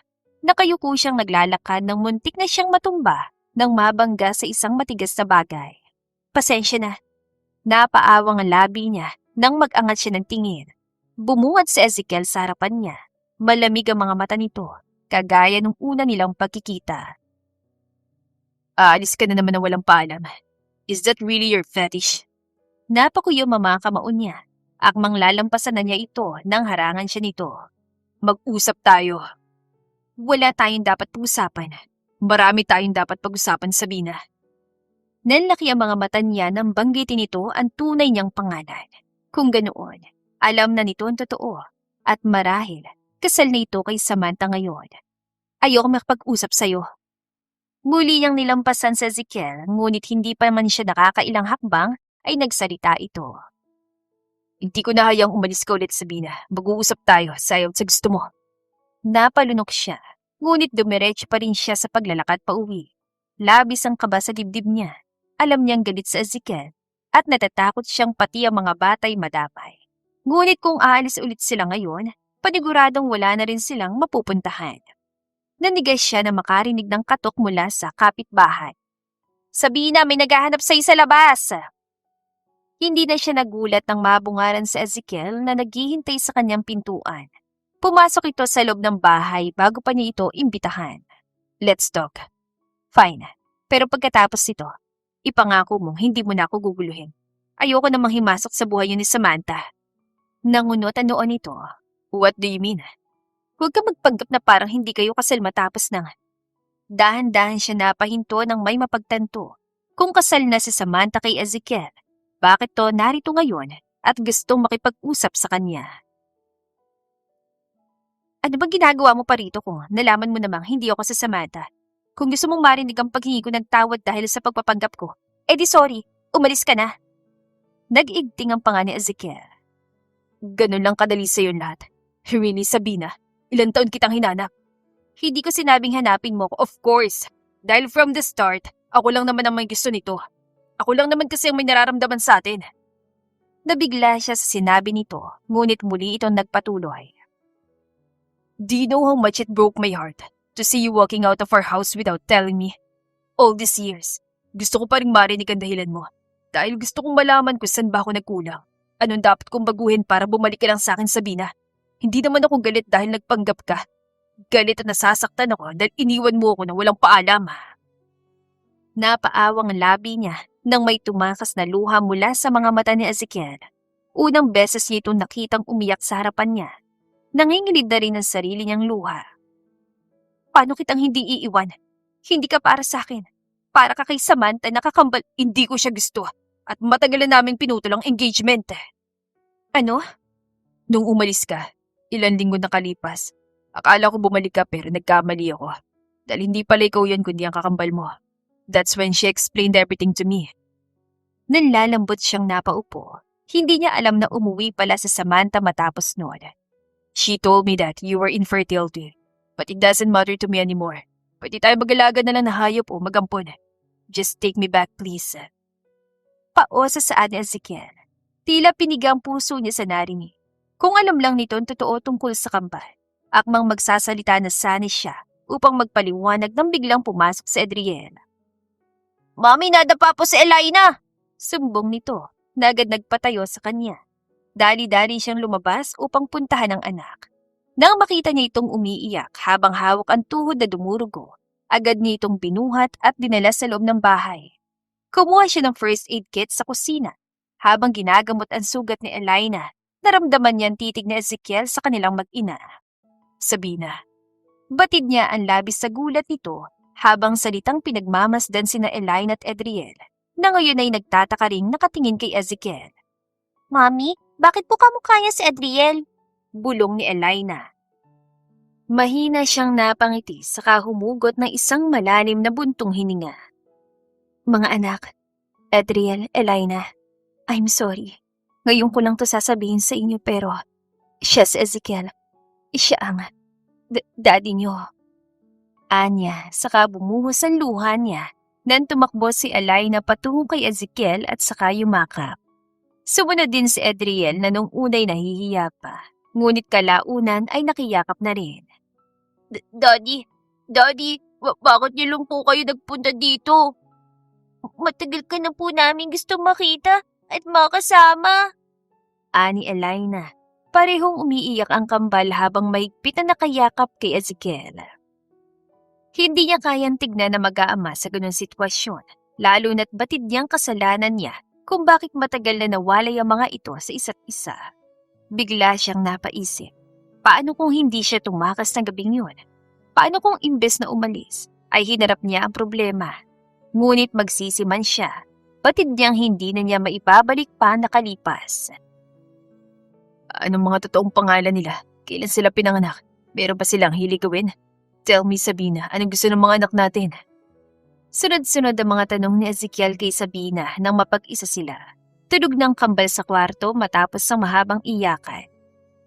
Nakayuko siyang naglalakad ng muntik na siyang matumba nang mabangga sa isang matigas na bagay. Pasensya na. Napaawang ang labi niya nang mag-angat siya ng tingin. Bumungad si Ezekiel sa harapan niya. Malamig ang mga mata nito, kagaya nung una nilang pagkikita. Aalis ka na naman na walang paalam. Is that really your fetish? Napakuyo mamakamaon niya. Akmang lalampasan na niya ito nang harangan siya nito. Mag-usap tayo. Wala tayong dapat pag-usapan. Marami tayong dapat pag-usapan, Sabina. Nanlaki ang mga mata niya nang banggitin nito ang tunay niyang pangalan. Kung ganoon, alam na nito ang totoo. At marahil, kasal na ito kay Samantha ngayon. Ayoko makapag-usap sa'yo. Muli niyang nilampasan sa Ezekiel, ngunit hindi pa man siya nakakailang hakbang, ay nagsalita ito. Hindi ko na hayang umalis ka ulit, Sabina. Mag-uusap tayo, sayaw sa gusto mo. Napalunok siya, ngunit dumiretso pa rin siya sa paglalakad pa uwi. Labis ang kaba sa dibdib niya. Alam niyang galit sa Ezekiel at natatakot siyang pati ang mga batay madamay. Ngunit kung aalis ulit sila ngayon, paniguradong wala na rin silang mapupuntahan. Nanigas siya na makarinig ng katok mula sa kapitbahay. Sabina, may naghahanap sa'yo sa labas! Hindi na siya nagulat nang mabungaran sa Ezekiel na naghihintay sa kanyang pintuan. Pumasok ito sa loob ng bahay bago pa niya ito imbitahan. Let's talk. Fine. Pero pagkatapos nito, ipangako mong hindi mo na ako guguluhin. Ayoko namang himasok sa buhay yun ni Samantha. Nangunot ang noo nito. What do you mean? Huwag ka magpanggap na parang hindi kayo kasal matapos nang. Dahan-dahan siya napahinto ng may mapagtanto. Kung kasal na si Samantha kay Ezekiel, bakit to narito ngayon at gustong makipag-usap sa kanya? Ano bang ginagawa mo pa rito kung nalaman mo namang hindi ako sa Samantha? Kung gusto mong marinig ang paghingi ko ng tawad dahil sa pagpapanggap ko, edi sorry, umalis ka na. Nag-igting ang panga ni Ezekiel. Ganun lang kadali sa'yo lahat. Really, Sabina, ilang taon kitang hinanap. Hindi ko sinabing hanapin mo ko, of course. Dahil from the start, ako lang naman ang may gusto nito. Ako lang naman kasi ang may nararamdaman sa atin. Nabigla siya sa sinabi nito, ngunit muli itong nagpatuloy. Do you know how much it broke my heart to see you walking out of our house without telling me? All these years, gusto ko pa rin marinig ang dahilan mo. Dahil gusto kong malaman kung saan ba ako nagkulang. Anong dapat kong baguhin para bumalik ka lang sa akin, Sabina? Hindi naman ako galit dahil nagpanggap ka. Galit at nasasaktan ako dahil iniwan mo ako na walang paalam. Napaawang ang labi niya nang may tumakas na luha mula sa mga mata ni Ezekiel. Unang beses niya itong nakitang umiyak sa harapan niya. Nanginginig na rin ang sarili niyang luha. Paano kitang hindi iiwan? Hindi ka para sa akin. Para ka kay Samantha nakakambal, hindi ko siya gusto. At matagal na naming pinutol ang engagement. Ano? Nung umalis ka, ilang linggo na kalipas. Akala ko bumalik ka pero nagkamali ako. Dahil hindi pala ikaw yan kundi ang kakambal mo. That's when she explained everything to me. Nanlalambot siyang napaupo. Hindi niya alam na umuwi pala sa Samantha matapos noon. She told me that you were infertility. But it doesn't matter to me anymore. Pwede tayo mag-alaga na lang na hayop o magampon. Just take me back, please. Paosa sa ni Ezekiel. Tila pinigang puso niya sa narinig. Kung alam lang nito ang totoo tungkol sa kambal, akmang magsasalita na sana siya upang magpaliwanag nang biglang pumasok si Adriel. Mami, nadapa po si Elena! Sumbong nito na agad nagpatayo sa kanya. Dali-dali siyang lumabas upang puntahan ang anak. Nang makita niya itong umiiyak habang hawak ang tuhod na dumurugo, agad niya itong binuhat at dinala sa loob ng bahay. Kumuha siya ng first aid kit sa kusina. Habang ginagamot ang sugat ni Elena, naramdaman niya ang titig ni Ezekiel sa kanilang mag-ina. Sabina. Batid niya ang labis sa gulat nito habang salitang pinagmamasdan sina Elena at Adriel na ngayon ay nagtataka ring nakatingin kay Ezekiel. Mami, bakit po kamukha niya si Adriel? Bulong ni Elena. Mahina siyang napangiti saka humugot ng isang malalim na buntong hininga. Mga anak, Adriel, Elena, I'm sorry. Ngayon ko lang to sasabihin sa inyo pero siya si Ezekiel. Siya ang daddy niyo. Anya, saka bumuhos ang luha niya nang tumakbo si Elena patungo kay Ezekiel at saka yumakap. Sumunod din si Adriel na nung unay nahihiya pa, ngunit kalaunan ay nakiyakap na rin. Daddy, bakit niyo lang po kayo nagpunta dito? Matagal ka na po namin gusto makita at makasama. Ani Elena, parehong umiiyak ang kambal habang mahigpit na nakayakap kay Ezekiel. Hindi niya kayang tignan na mag-aama sa ganun sitwasyon, lalo na't batid niyang kasalanan niya kung bakit matagal na nawalay ang mga ito sa isa't isa. Bigla siyang napaisip, paano kung hindi siya tumakas ng gabing yun? Paano kung imbes na umalis, ay hinarap niya ang problema? Ngunit magsisi man siya, batid niyang hindi na niya maibabalik pa nakalipas. Anong mga totoong pangalan nila? Kailan sila pinanganak? Meron ba silang hilig gawin? Tell me, Sabina, anong gusto ng mga anak natin? Sunod-sunod ang mga tanong ni Ezekiel kay Sabina nang mapag-isa sila. Tulog ng kambal sa kwarto matapos ang mahabang iyakan.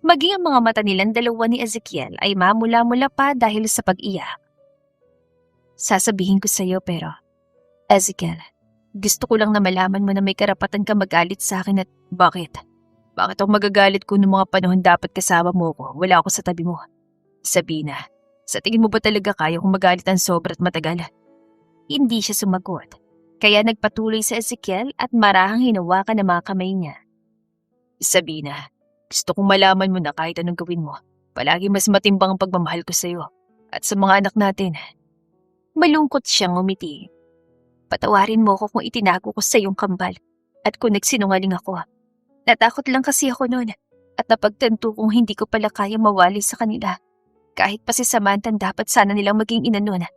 Maging ang mga mata nilang dalawa ni Ezekiel ay mamula-mula pa dahil sa pag-iyak. Sasabihin ko sa iyo pero, Ezekiel, gusto ko lang na malaman mo na may karapatan ka magalit sa akin at bakit? Bakit ako magagalit kung noong mga panahon dapat kasama mo ko, wala ako sa tabi mo? Sabina, sa tingin mo ba talaga kaya kong magalit ang sobra at matagal? Hindi siya sumagot, kaya nagpatuloy sa Ezekiel at marahang hinawakan ang mga kamay niya. Sabina, gusto kong malaman mo na kahit anong gawin mo, palagi mas matimbang ang pagmamahal ko sa iyo at sa mga anak natin. Malungkot siyang umiti. Patawarin mo ko kung itinago ko sa iyong kambal. At kung nagsinungaling ako, natakot lang kasi ako noon at napagtanto kong hindi ko pala kaya mawali sa kanila. Kahit pa si Samantha dapat sana nilang maging ina noon.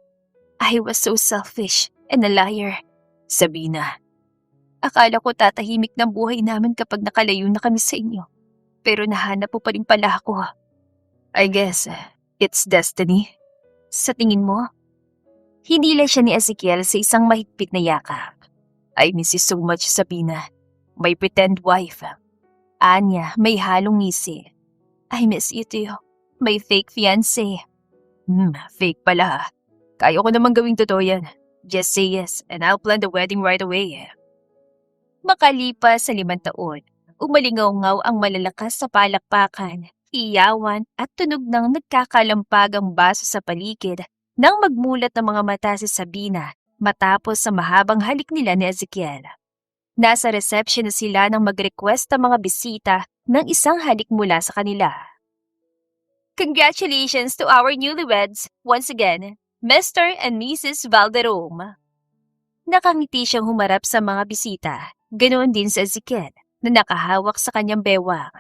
I was so selfish and a liar. Sabina, akala ko tatahimik ng buhay namin kapag nakalayo na kami sa inyo. Pero nahanap mo pa rin pala ako. I guess, it's destiny. Sa tingin mo? Hinila siya ni Ezekiel sa isang mahigpit na yakap. I miss you so much, Sabina. My pretend wife. Anya, may halong ngisi. I miss you too. My fake fiancé. Fake pala. Kaya ko naman gawing totoo yan. Just say yes and I'll plan the wedding right away. Makalipas sa 5 taon, umalingaw-ngaw ang malalakas sa palakpakan, iyawan at tunog ng nagkakalampagang baso sa paligid nang magmulat ng mga mata si Sabina matapos sa mahabang halik nila ni Ezekiel. Nasa reception na sila nang mag-request ang mga bisita ng isang halik mula sa kanila. Congratulations to our newlyweds, once again, Mr. and Mrs. Valderome. Nakangiti siyang humarap sa mga bisita, ganoon din sa Ezekiel na nakahawak sa kanyang bewang.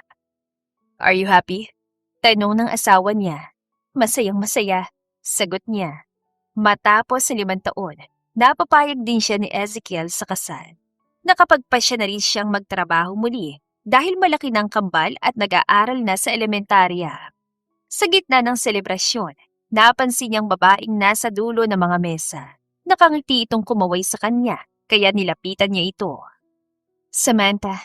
Are you happy? Tanong ng asawa niya. Masayang masaya, sagot niya. Matapos sa 5 taon, napapayag din siya ni Ezekiel sa kasal. Nakapagpasya na rin siyang magtrabaho muli dahil malaki ng kambal at nag-aaral na sa elementarya. Sa gitna ng selebrasyon, napansin niyang babaeng nasa dulo ng mga mesa. Nakangiti itong kumaway sa kanya, kaya nilapitan niya ito. Samantha,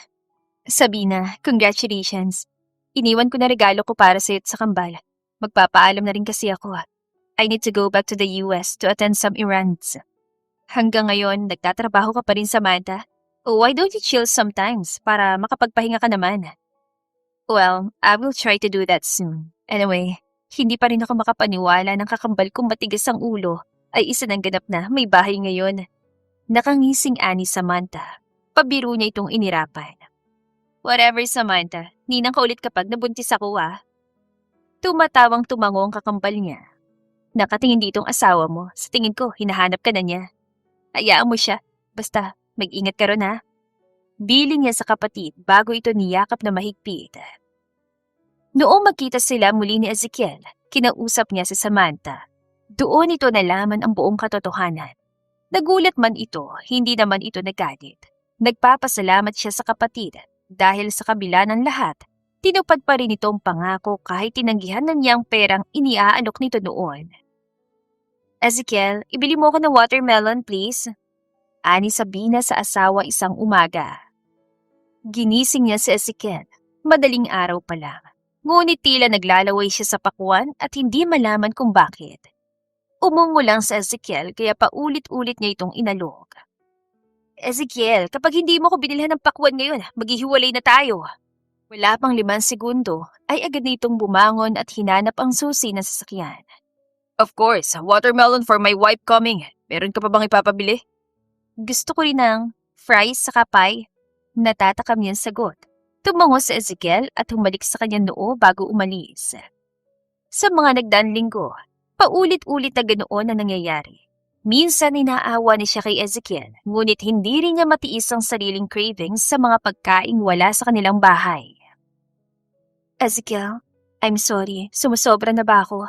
Sabina, congratulations. Iniwan ko na regalo ko para sa'yo sa kambal. Magpapaalam na rin kasi ako. I need to go back to the US to attend some errands. Hanggang ngayon, nagtatrabaho ka pa rin, Samantha? Why don't you chill sometimes para makapagpahinga ka naman? Well, I will try to do that soon. Anyway, hindi pa rin ako makapaniwala ng kakambal kong matigas ang ulo ay isa ng ganap na may bahay ngayon. Nakangising ani Samantha. Pabiro niya itong inirapan. Whatever, Samantha. Ninang ka ulit kapag nabuntis ako, ah. Tumatawang tumango ang kakambal niya. Nakatingin ditong asawa mo. Sa tingin ko, hinahanap ka na niya. Hayaan mo siya. Basta, mag-ingat ka ron, ha. Biling niya sa kapatid bago ito niyakap na mahigpit. Noong magkita sila muli ni Ezekiel, kinausap niya si Samantha. Doon ito nalaman ang buong katotohanan. Nagulat man ito, hindi naman ito nagalit. Nagpapasalamat siya sa kapatid dahil sa kabila ng lahat, tinupad pa rin ito ang pangako kahit tinanggihan na niya ang perang iniaalok nito noon. Ezekiel, ibili mo ako ng watermelon, please. Ani Sabina sa asawa isang umaga. Ginising niya si Ezekiel, madaling araw pa lang. Ngunit tila naglalaway siya sa pakwan at hindi malaman kung bakit. Umungo lang sa Ezekiel kaya paulit-ulit niya itong inalog. Ezekiel, kapag hindi mo ko binilhan ng pakwan ngayon, maghihiwalay na tayo. Wala pang 5 segundo ay agad na itong bumangon at hinanap ang susi ng sasakyan. Of course, watermelon for my wife coming. Meron ka pa bang ipapabili? Gusto ko rin ng fries sa pie. Natatakam niyang sagot. Tumango si Ezekiel at humalik sa kanyang noo bago umalis. Sa mga nagdaang linggo, paulit-ulit na ganoon na nangyayari. Minsan inaawa niya siya kay Ezekiel, ngunit hindi rin niya matiis ang sariling cravings sa mga pagkaing wala sa kanilang bahay. Ezekiel, I'm sorry, sumusobra na ba ako?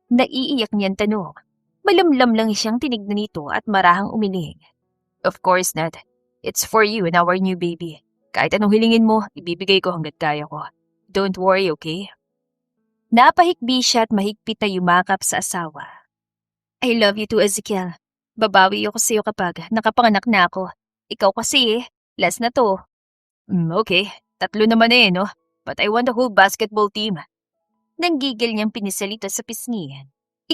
Naiiyak niyang tanong. Malamlam lang siyang tinignan nito at marahang umiling. Of course not. It's for you and our new baby. Kahit anong hilingin mo, ibibigay ko hanggat kaya ko. Don't worry, okay? Napahikbi siya at mahigpit na yumakap sa asawa. I love you too, Ezekiel. Babawi ako sa iyo kapag nakapanganak na ako. Ikaw kasi last na to. Okay, 3 naman no? But I want the whole basketball team. Nanggigil niyang pinisalita sa pisngi.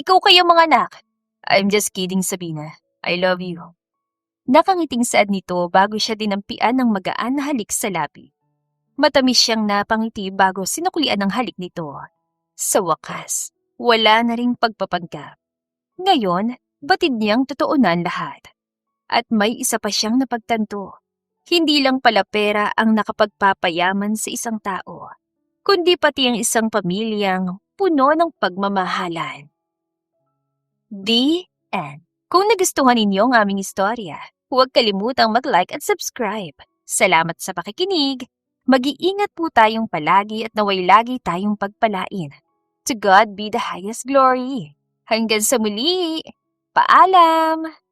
Ikaw kaya mga anak? I'm just kidding, Sabina. I love you. Nakangiting saad nito bago siya dinampian ng magaan na halik sa labi. Matamis siyang napangiti bago sinuklian ng halik nito. Sa wakas, wala na ring pagpapanggap. Ngayon, batid niyang totoonan lahat. At may isa pa siyang napagtanto. Hindi lang pala pera ang nakapagpapayaman sa isang tao, kundi pati ang isang pamilyang puno ng pagmamahalan. The end. Kung nagustuhan ninyo ang aming istorya, huwag kalimutang mag-like at subscribe Salamat sa pakikinig. Mag-iingat po tayong palagi at naway lagi tayong pagpalain. To God be the highest glory. Hanggang sa muli. Paalam!